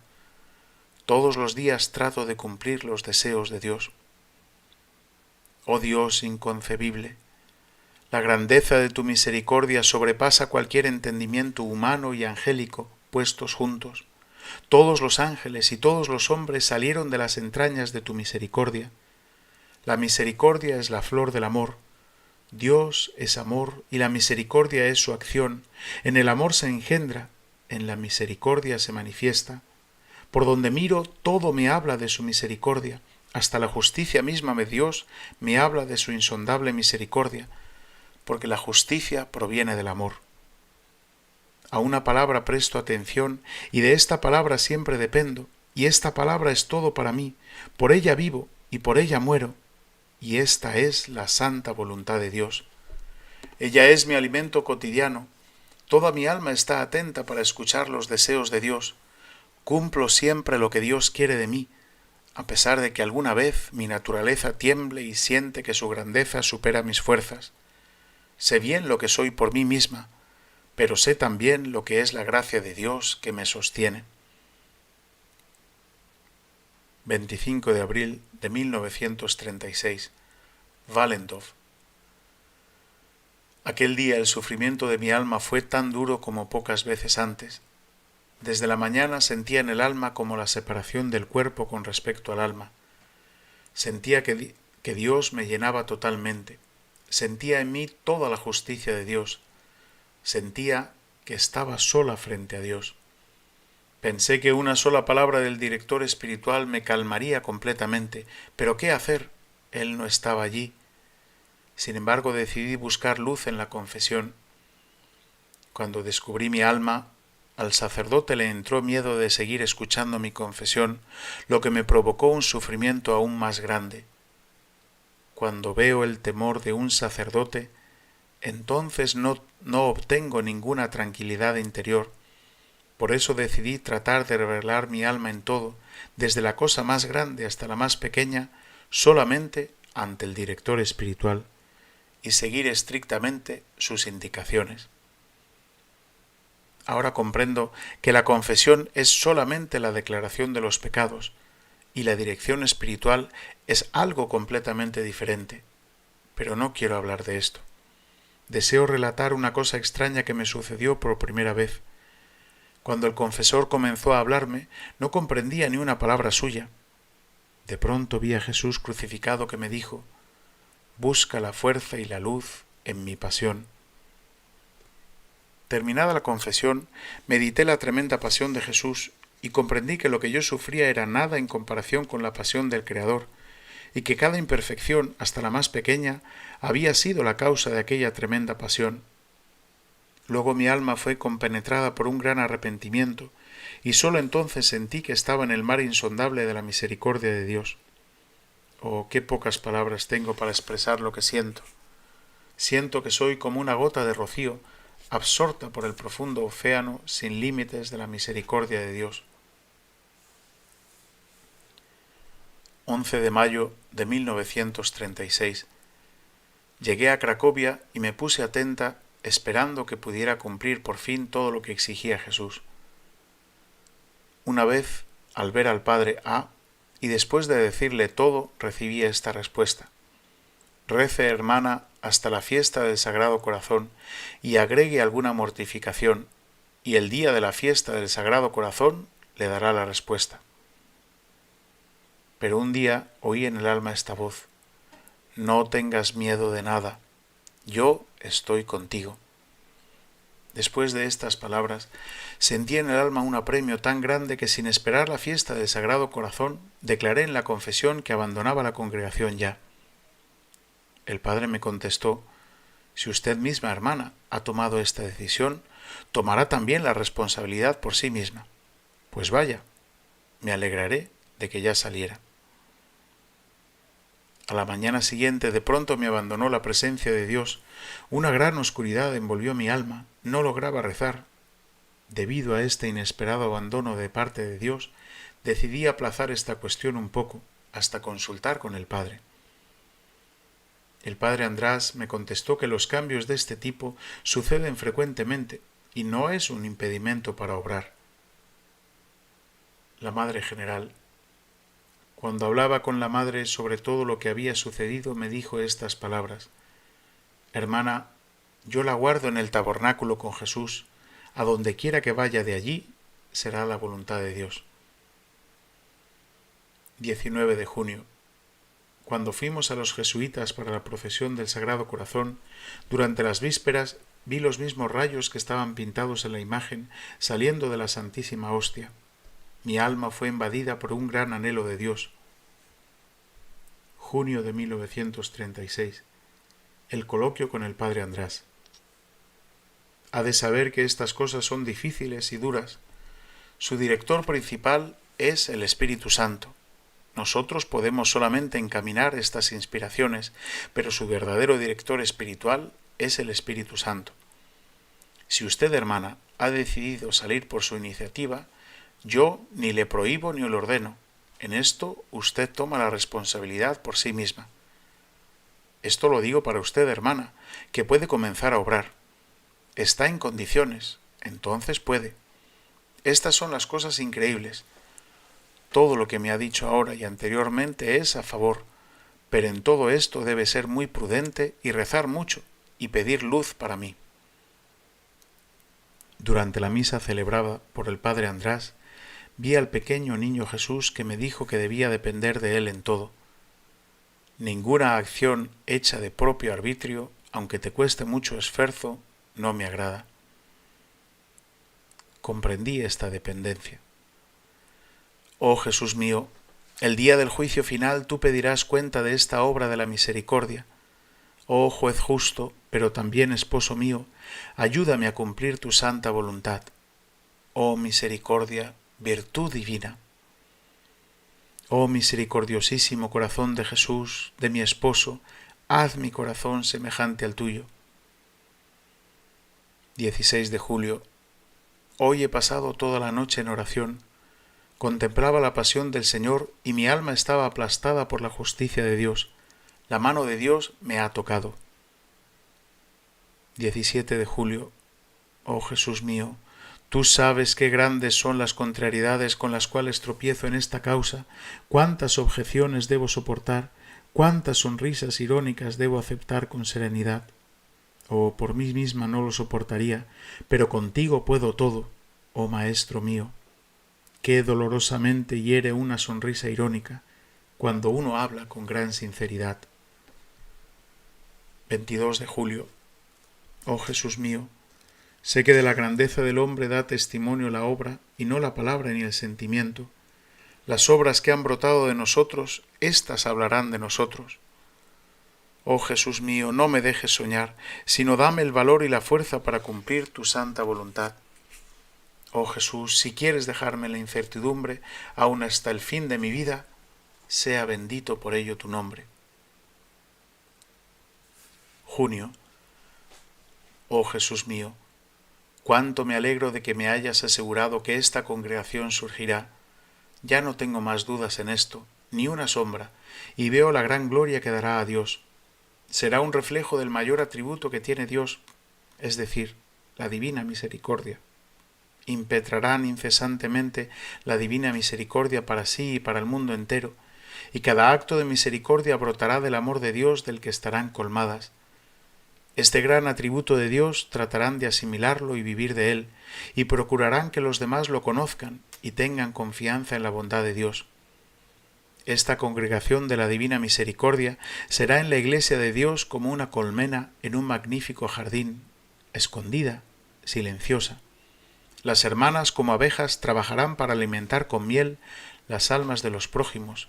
Todos los días trato de cumplir los deseos de Dios. Oh Dios inconcebible, la grandeza de tu misericordia sobrepasa cualquier entendimiento humano y angélico puestos juntos. Todos los ángeles y todos los hombres salieron de las entrañas de tu misericordia. La misericordia es la flor del amor. Dios es amor y la misericordia es su acción. En el amor se engendra en la misericordia se manifiesta. Por donde miro, todo me habla de su misericordia. Hasta la justicia misma de Dios me habla de su insondable misericordia, porque la justicia proviene del amor. A una palabra presto atención, y de esta palabra siempre dependo, y esta palabra es todo para mí, por ella vivo y por ella muero, y esta es la santa voluntad de Dios. Ella es mi alimento cotidiano, toda mi alma está atenta para escuchar los deseos de Dios, cumplo siempre lo que Dios quiere de mí, a pesar de que alguna vez mi naturaleza tiemble y siente que su grandeza supera mis fuerzas. Sé bien lo que soy por mí misma, pero sé también lo que es la gracia de Dios que me sostiene. 25 de abril de 1936. Wallendorf. Aquel día el sufrimiento de mi alma fue tan duro como pocas veces antes. Desde la mañana sentía en el alma como la separación del cuerpo con respecto al alma. Sentía que Dios me llenaba totalmente. Sentía en mí toda la justicia de Dios. Sentía que estaba sola frente a Dios. Pensé que una sola palabra del director espiritual me calmaría completamente, pero ¿qué hacer? Él no estaba allí. Sin embargo, decidí buscar luz en la confesión. Cuando descubrí mi alma, al sacerdote le entró miedo de seguir escuchando mi confesión, lo que me provocó un sufrimiento aún más grande. Cuando veo el temor de un sacerdote, entonces no obtengo ninguna tranquilidad interior. Por eso decidí tratar de revelar mi alma en todo, desde la cosa más grande hasta la más pequeña, solamente ante el director espiritual, y seguir estrictamente sus indicaciones. Ahora comprendo que la confesión es solamente la declaración de los pecados, y la dirección espiritual es algo completamente diferente. Pero no quiero hablar de esto. Deseo relatar una cosa extraña que me sucedió por primera vez. Cuando el confesor comenzó a hablarme, no comprendía ni una palabra suya. De pronto vi a Jesús crucificado que me dijo: «Busca la fuerza y la luz en mi pasión». Terminada la confesión, medité la tremenda pasión de Jesús y comprendí que lo que yo sufría era nada en comparación con la pasión del Creador, y que cada imperfección, hasta la más pequeña, había sido la causa de aquella tremenda pasión. Luego mi alma fue compenetrada por un gran arrepentimiento, y sólo entonces sentí que estaba en el mar insondable de la misericordia de Dios. Oh, qué pocas palabras tengo para expresar lo que siento. Siento que soy como una gota de rocío, absorta por el profundo océano sin límites de la misericordia de Dios. 11 de mayo de 1936. Llegué a Cracovia y me puse atenta, esperando que pudiera cumplir por fin todo lo que exigía Jesús. Una vez, al ver al padre A, y después de decirle todo, recibí esta respuesta: «Rece, hermana, hasta la fiesta del Sagrado Corazón y agregue alguna mortificación, y el día de la fiesta del Sagrado Corazón le dará la respuesta». Pero un día oí en el alma esta voz: «No tengas miedo de nada, yo estoy contigo». Después de estas palabras, sentí en el alma un apremio tan grande que, sin esperar la fiesta del Sagrado Corazón, declaré en la confesión que abandonaba la congregación ya. El padre me contestó: «Si usted misma, hermana, ha tomado esta decisión, tomará también la responsabilidad por sí misma. Pues vaya, me alegraré de que ya saliera». A la mañana siguiente de pronto me abandonó la presencia de Dios. Una gran oscuridad envolvió mi alma. No lograba rezar. Debido a este inesperado abandono de parte de Dios, decidí aplazar esta cuestión un poco, hasta consultar con el Padre. El Padre András me contestó que los cambios de este tipo suceden frecuentemente y no es un impedimento para obrar. La Madre General. Cuando hablaba con la Madre sobre todo lo que había sucedido, me dijo estas palabras: «Hermana, yo la guardo en el tabernáculo con Jesús. A donde quiera que vaya de allí, será la voluntad de Dios». 19 de junio. Cuando fuimos a los jesuitas para la procesión del Sagrado Corazón, durante las vísperas vi los mismos rayos que estaban pintados en la imagen saliendo de la Santísima Hostia. Mi alma fue invadida por un gran anhelo de Dios. Junio de 1936. El coloquio con el padre András. Ha de saber que estas cosas son difíciles y duras. Su director principal es el Espíritu Santo. Nosotros podemos solamente encaminar estas inspiraciones, pero su verdadero director espiritual es el Espíritu Santo. Si usted, hermana, ha decidido salir por su iniciativa, yo ni le prohíbo ni le ordeno. En esto usted toma la responsabilidad por sí misma. Esto lo digo para usted, hermana, que puede comenzar a obrar. Está en condiciones, entonces puede. Estas son las cosas increíbles. Todo lo que me ha dicho ahora y anteriormente es a favor, pero en todo esto debe ser muy prudente y rezar mucho y pedir luz para mí. Durante la misa celebrada por el padre András, vi al pequeño niño Jesús que me dijo que debía depender de él en todo. Ninguna acción hecha de propio arbitrio, aunque te cueste mucho esfuerzo, no me agrada. Comprendí esta dependencia. Oh Jesús mío, el día del juicio final tú pedirás cuenta de esta obra de la misericordia. Oh juez justo, pero también esposo mío, ayúdame a cumplir tu santa voluntad. Oh misericordia, virtud divina. Oh misericordiosísimo corazón de Jesús, de mi esposo, haz mi corazón semejante al tuyo. 16 de julio. Hoy he pasado toda la noche en oración. Contemplaba la pasión del Señor y mi alma estaba aplastada por la justicia de Dios. La mano de Dios me ha tocado. 17 de julio. Oh Jesús mío, tú sabes qué grandes son las contrariedades con las cuales tropiezo en esta causa, cuántas objeciones debo soportar, cuántas sonrisas irónicas debo aceptar con serenidad. Oh, por mí misma no lo soportaría, pero contigo puedo todo, oh Maestro mío. Qué dolorosamente hiere una sonrisa irónica cuando uno habla con gran sinceridad. 22 de julio. Oh Jesús mío, sé que de la grandeza del hombre da testimonio la obra y no la palabra ni el sentimiento. Las obras que han brotado de nosotros, éstas hablarán de nosotros. Oh Jesús mío, no me dejes soñar, sino dame el valor y la fuerza para cumplir tu santa voluntad. Oh Jesús, si quieres dejarme en la incertidumbre, aun hasta el fin de mi vida, sea bendito por ello tu nombre. Junio. Oh Jesús mío, cuánto me alegro de que me hayas asegurado que esta congregación surgirá. Ya no tengo más dudas en esto, ni una sombra, y veo la gran gloria que dará a Dios. Será un reflejo del mayor atributo que tiene Dios, es decir, la divina misericordia. Impetrarán incesantemente la divina misericordia para sí y para el mundo entero, y cada acto de misericordia brotará del amor de Dios del que estarán colmadas. Este gran atributo de Dios tratarán de asimilarlo y vivir de él, y procurarán que los demás lo conozcan y tengan confianza en la bondad de Dios. Esta congregación de la divina misericordia será en la iglesia de Dios como una colmena en un magnífico jardín, escondida, silenciosa. Las hermanas como abejas trabajarán para alimentar con miel las almas de los prójimos,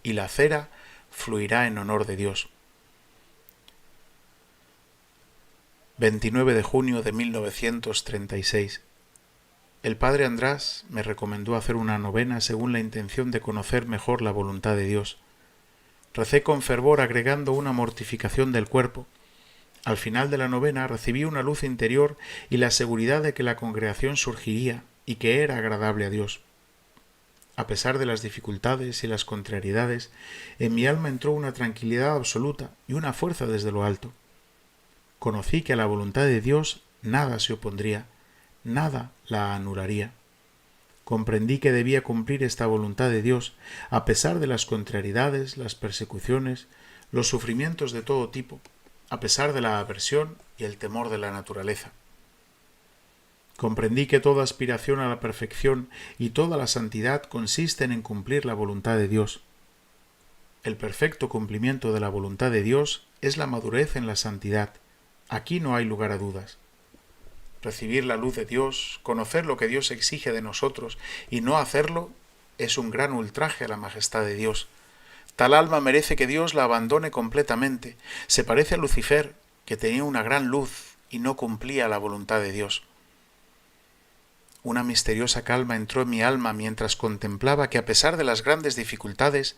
y la cera fluirá en honor de Dios. 29 de junio de 1936. El padre András me recomendó hacer una novena según la intención de conocer mejor la voluntad de Dios. Recé con fervor agregando una mortificación del cuerpo. Al final de la novena recibí una luz interior y la seguridad de que la congregación surgiría y que era agradable a Dios. A pesar de las dificultades y las contrariedades, en mi alma entró una tranquilidad absoluta y una fuerza desde lo alto. Conocí que a la voluntad de Dios nada se opondría, nada la anularía. Comprendí que debía cumplir esta voluntad de Dios, a pesar de las contrariedades, las persecuciones, los sufrimientos de todo tipo, a pesar de la aversión y el temor de la naturaleza. Comprendí que toda aspiración a la perfección y toda la santidad consisten en cumplir la voluntad de Dios. El perfecto cumplimiento de la voluntad de Dios es la madurez en la santidad. Aquí no hay lugar a dudas. recibir la luz de Dios, conocer lo que Dios exige de nosotros y no hacerlo es un gran ultraje a la majestad de Dios. Tal alma merece que Dios la abandone completamente. Se parece a Lucifer, que tenía una gran luz y no cumplía la voluntad de Dios. Una misteriosa calma entró en mi alma mientras contemplaba que a pesar de las grandes dificultades,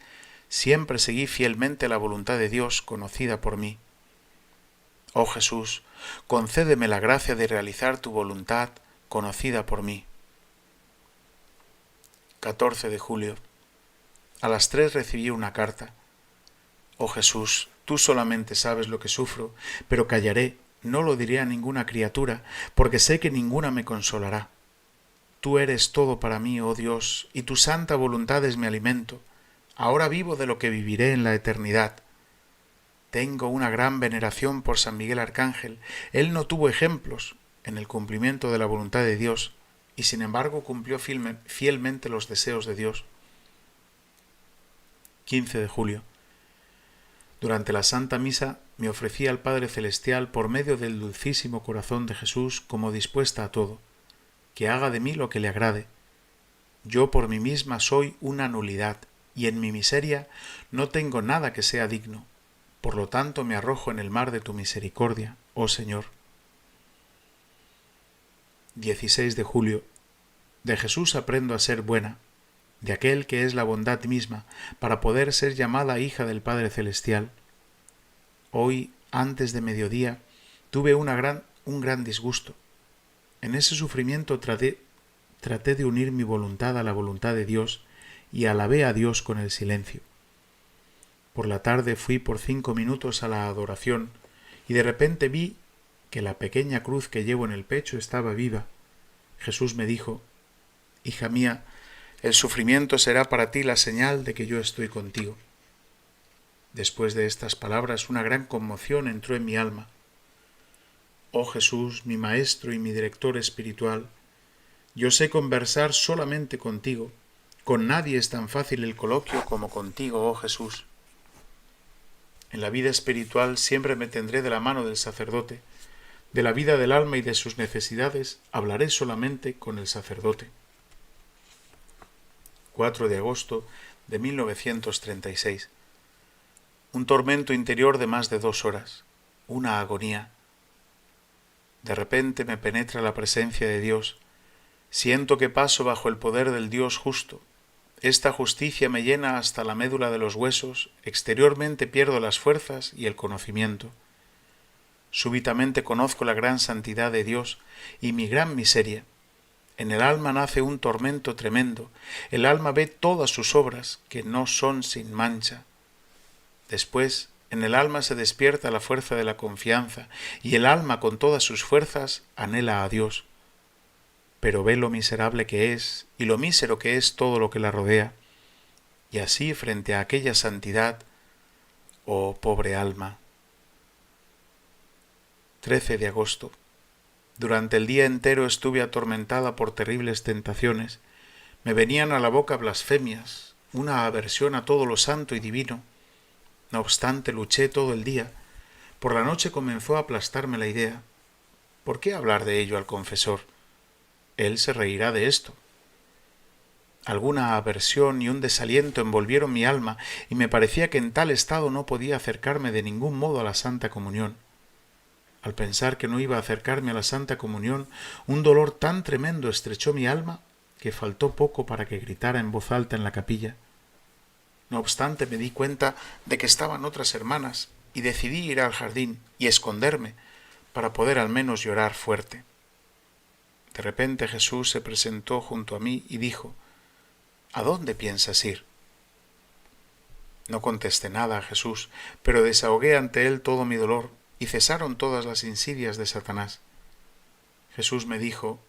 siempre seguí fielmente la voluntad de Dios conocida por mí. Oh Jesús, concédeme la gracia de realizar tu voluntad conocida por mí. 14 de julio. A las 3 recibí una carta. Oh Jesús, tú solamente sabes lo que sufro, pero callaré, no lo diré a ninguna criatura, porque sé que ninguna me consolará. Tú eres todo para mí, oh Dios, y tu santa voluntad es mi alimento. Ahora vivo de lo que viviré en la eternidad. Tengo una gran veneración por San Miguel Arcángel. Él no tuvo ejemplos en el cumplimiento de la voluntad de Dios, y sin embargo cumplió fielmente los deseos de Dios. 15 de julio. Durante la Santa Misa me ofrecí al Padre Celestial por medio del dulcísimo corazón de Jesús como dispuesta a todo, que haga de mí lo que le agrade. Yo por mí misma soy una nulidad, y en mi miseria no tengo nada que sea digno. Por lo tanto me arrojo en el mar de tu misericordia, oh Señor. 16 de julio. De Jesús aprendo a ser buena, de aquel que es la bondad misma, para poder ser llamada hija del Padre Celestial. Hoy, antes de mediodía, tuve un gran disgusto. En ese sufrimiento traté de unir mi voluntad a la voluntad de Dios y alabé a Dios con el silencio. Por la tarde fui por 5 minutos a la adoración y de repente vi que la pequeña cruz que llevo en el pecho estaba viva. Jesús me dijo: Hija mía, el sufrimiento será para ti la señal de que yo estoy contigo. Después de estas palabras, una gran conmoción entró en mi alma. Oh Jesús, mi Maestro y mi Director espiritual, yo sé conversar solamente contigo. Con nadie es tan fácil el coloquio como contigo, oh Jesús. En la vida espiritual siempre me tendré de la mano del sacerdote. De la vida del alma y de sus necesidades hablaré solamente con el sacerdote. 4 de agosto de 1936. Un tormento interior de más de 2 horas. Una agonía. De repente me penetra la presencia de Dios. Siento que paso bajo el poder del Dios justo. Esta justicia me llena hasta la médula de los huesos, exteriormente pierdo las fuerzas y el conocimiento. Súbitamente conozco la gran santidad de Dios y mi gran miseria. En el alma nace un tormento tremendo. El alma ve todas sus obras, que no son sin mancha. Después, en el alma se despierta la fuerza de la confianza, y el alma con todas sus fuerzas anhela a Dios. Pero ve lo miserable que es y lo mísero que es todo lo que la rodea. Y así, frente a aquella santidad, oh pobre alma. 13 de agosto. Durante el día entero estuve atormentada por terribles tentaciones. Me venían a la boca blasfemias, una aversión a todo lo santo y divino. No obstante, luché todo el día. Por la noche comenzó a aplastarme la idea. ¿Por qué hablar de ello al confesor? Él se reirá de esto. Alguna aversión y un desaliento envolvieron mi alma y me parecía que en tal estado no podía acercarme de ningún modo a la Santa Comunión. Al pensar que no iba a acercarme a la Santa Comunión, un dolor tan tremendo estrechó mi alma que faltó poco para que gritara en voz alta en la capilla. No obstante, me di cuenta de que estaban otras hermanas y decidí ir al jardín y esconderme para poder al menos llorar fuerte. De repente Jesús se presentó junto a mí y dijo: ¿A dónde piensas ir? No contesté nada a Jesús, pero desahogué ante él todo mi dolor y cesaron todas las insidias de Satanás. Jesús me dijo: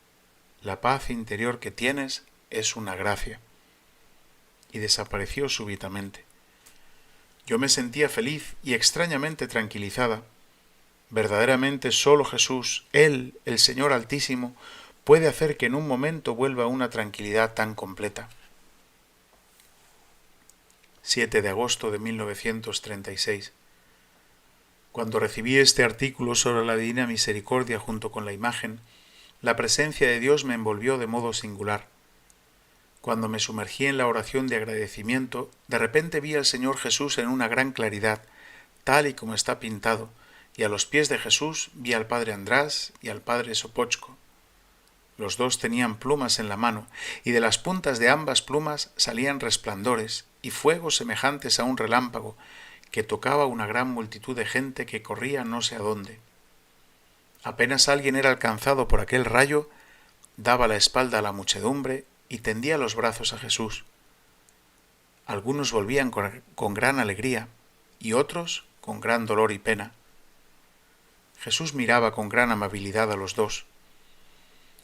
la paz interior que tienes es una gracia. Y desapareció súbitamente. Yo me sentía feliz y extrañamente tranquilizada. Verdaderamente solo Jesús, Él, el Señor Altísimo, puede hacer que en un momento vuelva una tranquilidad tan completa. 7 de agosto de 1936. Cuando recibí este artículo sobre la Divina Misericordia junto con la imagen, La presencia de Dios me envolvió de modo singular. Cuando me sumergí en la oración de agradecimiento, de repente vi al Señor Jesús en una gran claridad, tal y como está pintado, y a los pies de Jesús vi al Padre András y al Padre Sopochko. Los dos tenían plumas en la mano, y de las puntas de ambas plumas salían resplandores y fuegos semejantes a un relámpago, que tocaba una gran multitud de gente que corría no sé a dónde. Apenas alguien era alcanzado por aquel rayo, daba la espalda a la muchedumbre y tendía los brazos a Jesús. Algunos volvían con gran alegría y otros con gran dolor y pena. Jesús miraba con gran amabilidad a los dos.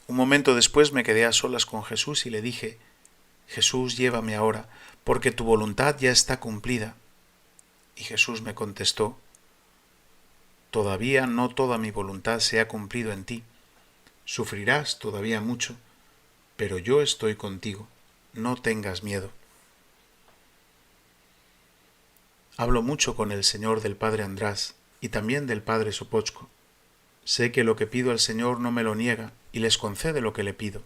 Un momento después me quedé a solas con Jesús y le dije: Jesús, llévame ahora, porque tu voluntad ya está cumplida. Y Jesús me contestó: Todavía no toda mi voluntad se ha cumplido en ti. Sufrirás todavía mucho, pero yo estoy contigo. No tengas miedo. Hablo mucho con el Señor del Padre András y también del Padre Sopochko. Sé que lo que pido al Señor no me lo niega y les concede lo que le pido.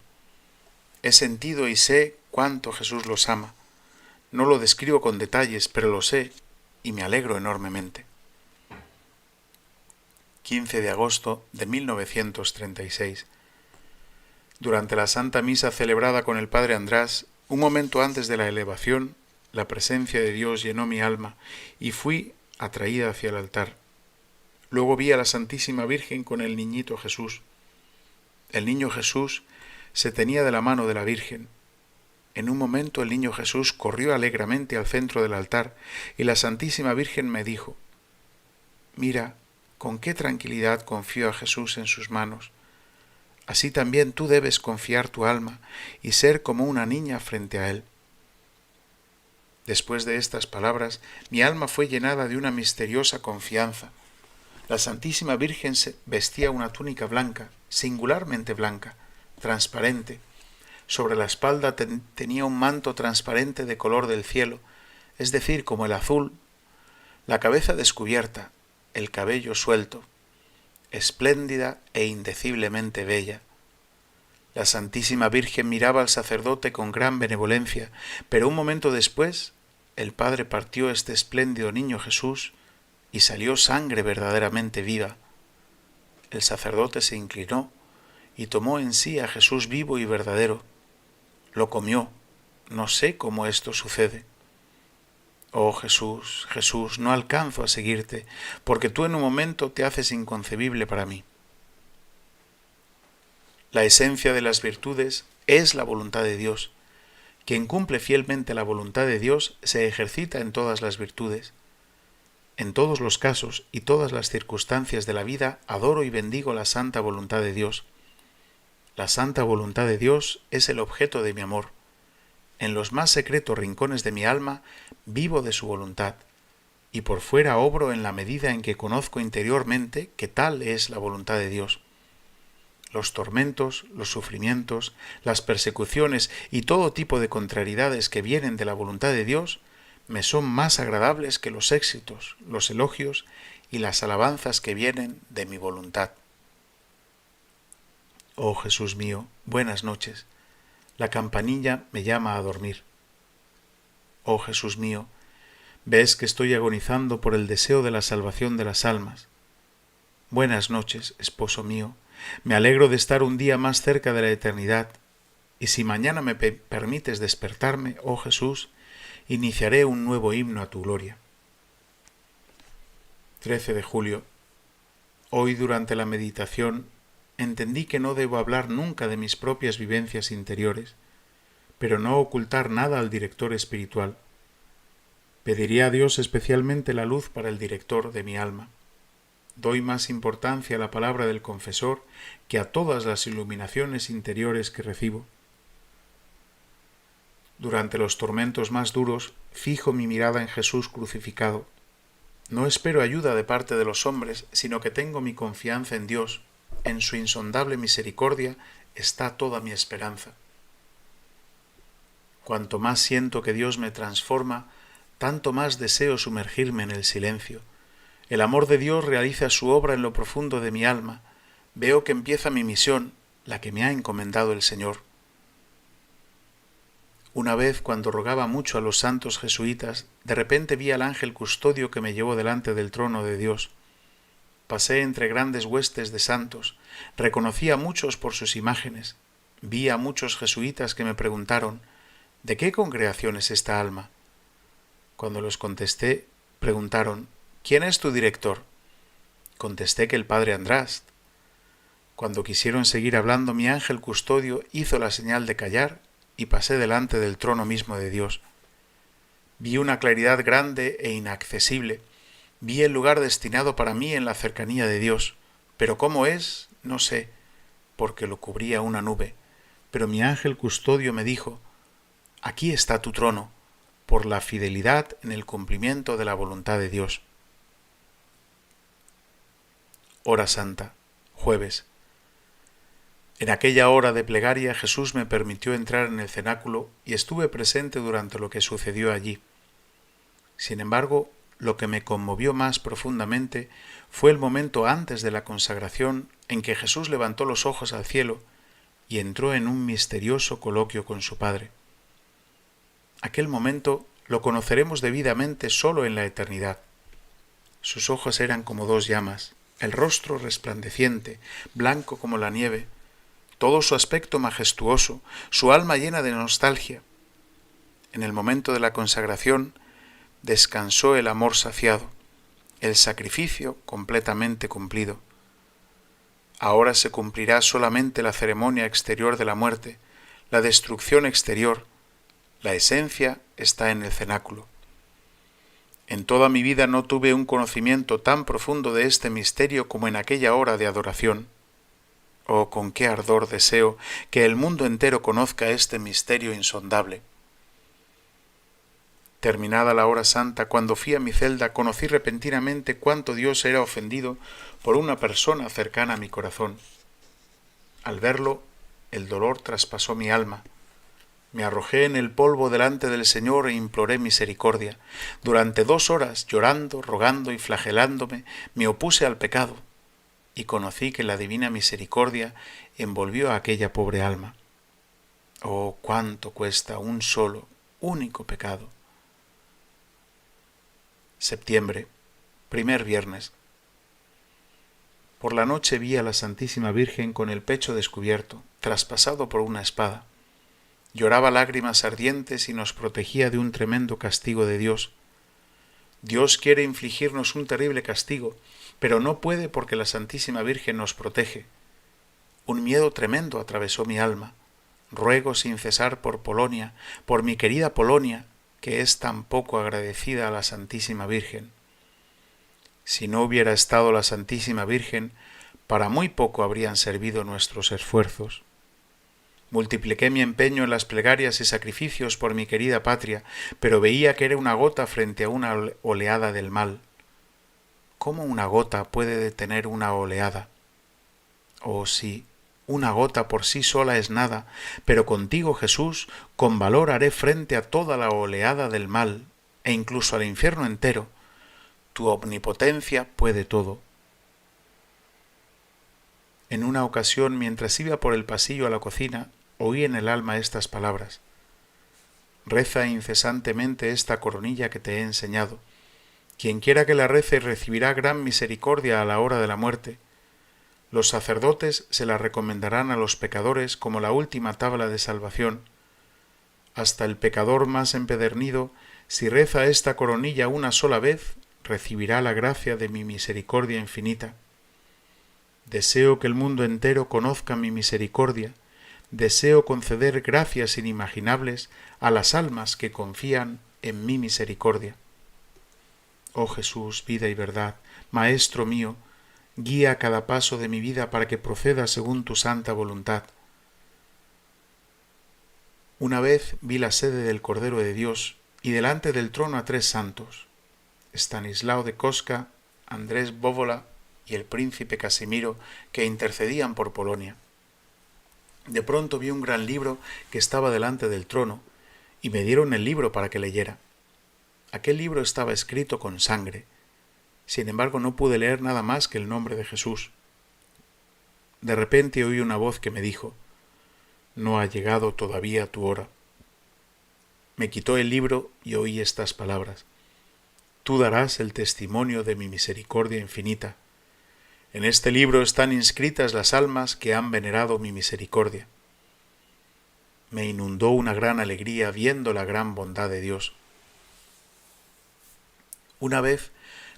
He sentido y sé cuánto Jesús los ama. No lo describo con detalles, pero lo sé y me alegro enormemente. 15 de agosto de 1936. Durante la Santa Misa celebrada con el Padre András, un momento antes de la elevación, la presencia de Dios llenó mi alma y fui atraída hacia el altar. Luego vi a la Santísima Virgen con el niñito Jesús. El niño Jesús se tenía de la mano de la Virgen. En un momento el niño Jesús corrió alegremente al centro del altar y la Santísima Virgen me dijo: Mira, con qué tranquilidad confío a Jesús en sus manos. Así también tú debes confiar tu alma y ser como una niña frente a Él. Después de estas palabras, mi alma fue llenada de una misteriosa confianza. La Santísima Virgen vestía una túnica blanca, singularmente blanca, transparente. Sobre la espalda tenía un manto transparente de color del cielo, es decir, como el azul, la cabeza descubierta, el cabello suelto, espléndida e indeciblemente bella. La Santísima Virgen miraba al sacerdote con gran benevolencia, pero un momento después el Padre partió este espléndido niño Jesús y salió sangre verdaderamente viva. El sacerdote se inclinó y tomó en sí a Jesús vivo y verdadero. Lo comió. No sé cómo esto sucede. Oh Jesús, Jesús, no alcanzo a seguirte, porque tú en un momento te haces inconcebible para mí. La esencia de las virtudes es la voluntad de Dios. Quien cumple fielmente la voluntad de Dios se ejercita en todas las virtudes. En todos los casos y todas las circunstancias de la vida adoro y bendigo la santa voluntad de Dios. La santa voluntad de Dios es el objeto de mi amor. En los más secretos rincones de mi alma vivo de su voluntad, y por fuera obro en la medida en que conozco interiormente que tal es la voluntad de Dios. Los tormentos, los sufrimientos, las persecuciones y todo tipo de contrariedades que vienen de la voluntad de Dios me son más agradables que los éxitos, los elogios y las alabanzas que vienen de mi voluntad. Oh Jesús mío, buenas noches. La campanilla me llama a dormir. Oh Jesús mío, ves que estoy agonizando por el deseo de la salvación de las almas. Buenas noches, esposo mío. Me alegro de estar un día más cerca de la eternidad, y si mañana me permites despertarme, oh Jesús, iniciaré un nuevo himno a tu gloria. 13 de julio. Hoy durante la meditación entendí que no debo hablar nunca de mis propias vivencias interiores, pero no ocultar nada al director espiritual. Pediría a Dios especialmente la luz para el director de mi alma. Doy más importancia a la palabra del confesor que a todas las iluminaciones interiores que recibo. Durante los tormentos más duros, fijo mi mirada en Jesús crucificado. No espero ayuda de parte de los hombres, sino que tengo mi confianza en Dios. En su insondable misericordia está toda mi esperanza. Cuanto más siento que Dios me transforma, tanto más deseo sumergirme en el silencio. El amor de Dios realiza su obra en lo profundo de mi alma. Veo que empieza mi misión la que me ha encomendado el Señor. Una vez, cuando rogaba mucho a los santos jesuitas, de repente vi al ángel custodio que me llevó delante del trono de Dios. Pasé entre grandes huestes de santos, reconocí a muchos por sus imágenes, vi a muchos jesuitas que me preguntaron, ¿de qué congregación es esta alma? Cuando los contesté, preguntaron, ¿quién es tu director? Contesté que el padre András. Cuando quisieron seguir hablando, mi ángel custodio hizo la señal de callar y pasé delante del trono mismo de Dios. Vi una claridad grande e inaccesible. Vi el lugar destinado para mí en la cercanía de Dios, pero cómo es, no sé, porque lo cubría una nube. Pero mi ángel custodio me dijo, aquí está tu trono, por la fidelidad en el cumplimiento de la voluntad de Dios. Hora Santa, jueves. En aquella hora de plegaria Jesús me permitió entrar en el cenáculo y estuve presente durante lo que sucedió allí. Sin embargo, lo que me conmovió más profundamente fue el momento antes de la consagración en que Jesús levantó los ojos al cielo y entró en un misterioso coloquio con su Padre. Aquel momento lo conoceremos debidamente solo en la eternidad. Sus ojos eran como dos llamas, el rostro resplandeciente, blanco como la nieve, todo su aspecto majestuoso, su alma llena de nostalgia. En el momento de la consagración descansó el amor saciado, el sacrificio completamente cumplido. Ahora se cumplirá solamente la ceremonia exterior de la muerte, la destrucción exterior. La esencia está en el cenáculo. En toda mi vida no tuve un conocimiento tan profundo de este misterio como en aquella hora de adoración. Oh, con qué ardor deseo que el mundo entero conozca este misterio insondable. Terminada la hora santa, cuando fui a mi celda, conocí repentinamente cuánto Dios era ofendido por una persona cercana a mi corazón. Al verlo, el dolor traspasó mi alma. Me arrojé en el polvo delante del Señor e imploré misericordia. Durante 2 horas, llorando, rogando y flagelándome, me opuse al pecado y conocí que la divina misericordia envolvió a aquella pobre alma. Oh, cuánto cuesta un solo, único pecado. Septiembre, primer viernes. Por la noche vi a la Santísima Virgen con el pecho descubierto, traspasado por una espada. Lloraba lágrimas ardientes y nos protegía de un tremendo castigo de Dios. Dios quiere infligirnos un terrible castigo, pero no puede porque la Santísima Virgen nos protege. Un miedo tremendo atravesó mi alma. Ruego sin cesar por Polonia, por mi querida Polonia, que es tan poco agradecida a la Santísima Virgen. Si no hubiera estado la Santísima Virgen, para muy poco habrían servido nuestros esfuerzos. Multipliqué mi empeño en las plegarias y sacrificios por mi querida patria, pero veía que era una gota frente a una oleada del mal. ¿Cómo una gota puede detener una oleada? Oh sí, una gota por sí sola es nada, pero contigo, Jesús, con valor haré frente a toda la oleada del mal, e incluso al infierno entero. Tu omnipotencia puede todo. En una ocasión, mientras iba por el pasillo a la cocina, oí en el alma estas palabras. Reza incesantemente esta coronilla que te he enseñado. Quien quiera que la rece recibirá gran misericordia a la hora de la muerte. Los sacerdotes se la recomendarán a los pecadores como la última tabla de salvación. Hasta el pecador más empedernido, si reza esta coronilla una sola vez, recibirá la gracia de mi misericordia infinita. Deseo que el mundo entero conozca mi misericordia. Deseo conceder gracias inimaginables a las almas que confían en mi misericordia. Oh Jesús, vida y verdad, Maestro mío, guía cada paso de mi vida para que proceda según tu santa voluntad. Una vez vi la sede del Cordero de Dios y delante del trono a 3 santos, Estanislao de Kostka, Andrés Bóvola y el príncipe Casimiro, que intercedían por Polonia. De pronto vi un gran libro que estaba delante del trono y me dieron el libro para que leyera. Aquel libro estaba escrito con sangre. Sin embargo, no pude leer nada más que el nombre de Jesús. de repente oí una voz que me dijo: «No ha llegado todavía tu hora». Me quitó el libro y oí estas palabras: «Tú darás el testimonio de mi misericordia infinita. En este libro están inscritas las almas que han venerado mi misericordia». Me inundó una gran alegría viendo la gran bondad de Dios. Una vez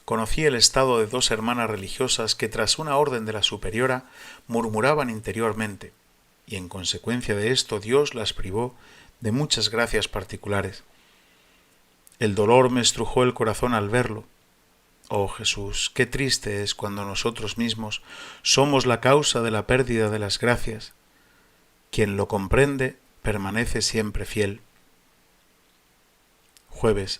conocí el estado de dos hermanas religiosas que tras una orden de la superiora murmuraban interiormente, y en consecuencia de esto Dios las privó de muchas gracias particulares. El dolor me estrujó el corazón al verlo. Oh Jesús, qué triste es cuando nosotros mismos somos la causa de la pérdida de las gracias. Quien lo comprende permanece siempre fiel. Jueves.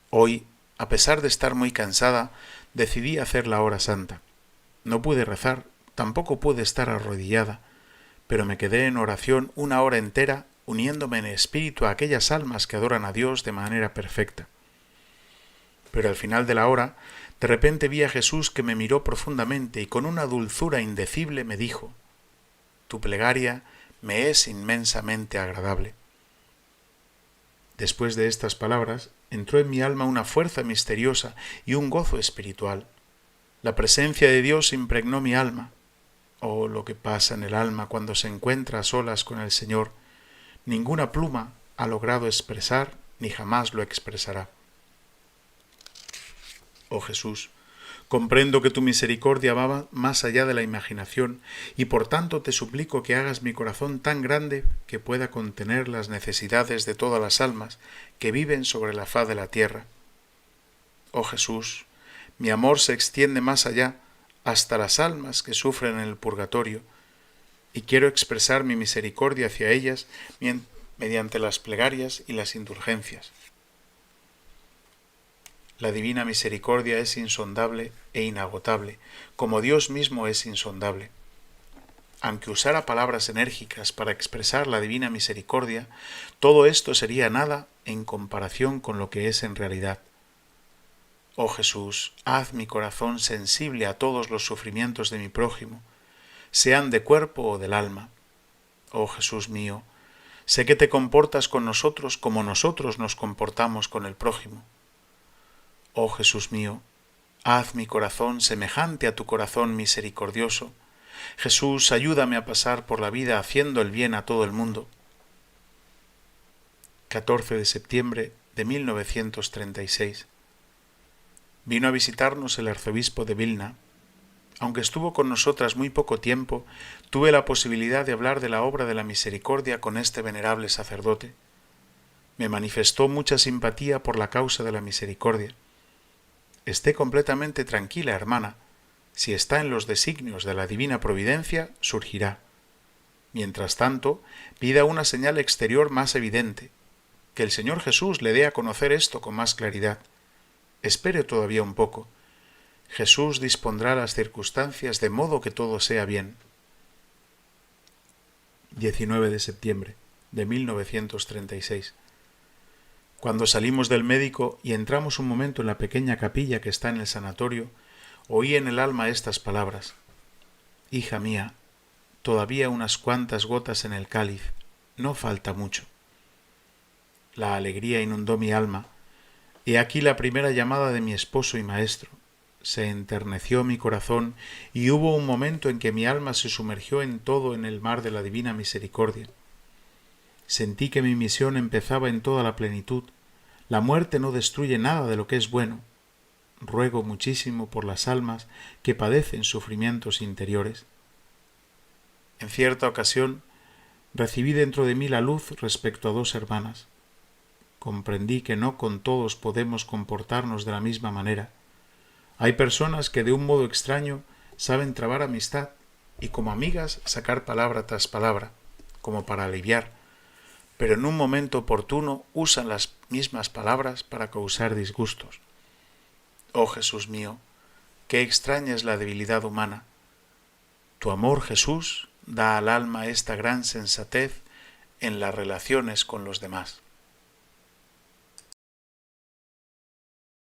Hoy, a pesar de estar muy cansada, decidí hacer la hora santa. No pude rezar, tampoco pude estar arrodillada, pero me quedé en oración una hora entera, uniéndome en espíritu a aquellas almas que adoran a Dios de manera perfecta. Pero al final de la hora, de repente vi a Jesús que me miró profundamente y con una dulzura indecible me dijo: «Tu plegaria me es inmensamente agradable». Después de estas palabras, entró en mi alma una fuerza misteriosa y un gozo espiritual. La presencia de Dios impregnó mi alma. Oh, lo que pasa en el alma cuando se encuentra a solas con el Señor, ninguna pluma ha logrado expresar ni jamás lo expresará. Oh Jesús, comprendo que tu misericordia va más allá de la imaginación y por tanto te suplico que hagas mi corazón tan grande que pueda contener las necesidades de todas las almas que viven sobre la faz de la tierra. Oh Jesús, mi amor se extiende más allá, hasta las almas que sufren en el purgatorio, y quiero expresar mi misericordia hacia ellas mediante las plegarias y las indulgencias. La divina misericordia es insondable e inagotable, como Dios mismo es insondable. Aunque usara palabras enérgicas para expresar la divina misericordia, todo esto sería nada en comparación con lo que es en realidad. Oh Jesús, haz mi corazón sensible a todos los sufrimientos de mi prójimo, sean de cuerpo o del alma. Oh Jesús mío, sé que te comportas con nosotros como nosotros nos comportamos con el prójimo. Oh Jesús mío, haz mi corazón semejante a tu corazón misericordioso. Jesús, ayúdame a pasar por la vida haciendo el bien a todo el mundo. 14 de septiembre de 1936. Vino a visitarnos el arzobispo de Vilna. Aunque estuvo con nosotras muy poco tiempo, tuve la posibilidad de hablar de la obra de la misericordia con este venerable sacerdote. Me manifestó mucha simpatía por la causa de la misericordia. Esté completamente tranquila, hermana. Si está en los designios de la divina providencia, surgirá. Mientras tanto, pida una señal exterior más evidente. Que el Señor Jesús le dé a conocer esto con más claridad. Espere todavía un poco. Jesús dispondrá las circunstancias de modo que todo sea bien. 19 de septiembre de 1936. Cuando salimos del médico y entramos un momento en la pequeña capilla que está en el sanatorio, oí en el alma estas palabras: «Hija mía, todavía unas cuantas gotas en el cáliz, no falta mucho». La alegría inundó mi alma. He aquí la primera llamada de mi esposo y maestro. Se enterneció mi corazón y hubo un momento en que mi alma se sumergió en todo en el mar de la divina misericordia. Sentí que mi misión empezaba en toda la plenitud. La muerte no destruye nada de lo que es bueno. Ruego muchísimo por las almas que padecen sufrimientos interiores. En cierta ocasión recibí dentro de mí la luz respecto a dos hermanas. Comprendí que no con todos podemos comportarnos de la misma manera. Hay personas que de un modo extraño saben trabar amistad y como amigas sacar palabra tras palabra, como para aliviar, pero en un momento oportuno usan las mismas palabras para causar disgustos. Oh Jesús mío, qué extraña es la debilidad humana. Tu amor, Jesús, da al alma esta gran sensatez en las relaciones con los demás.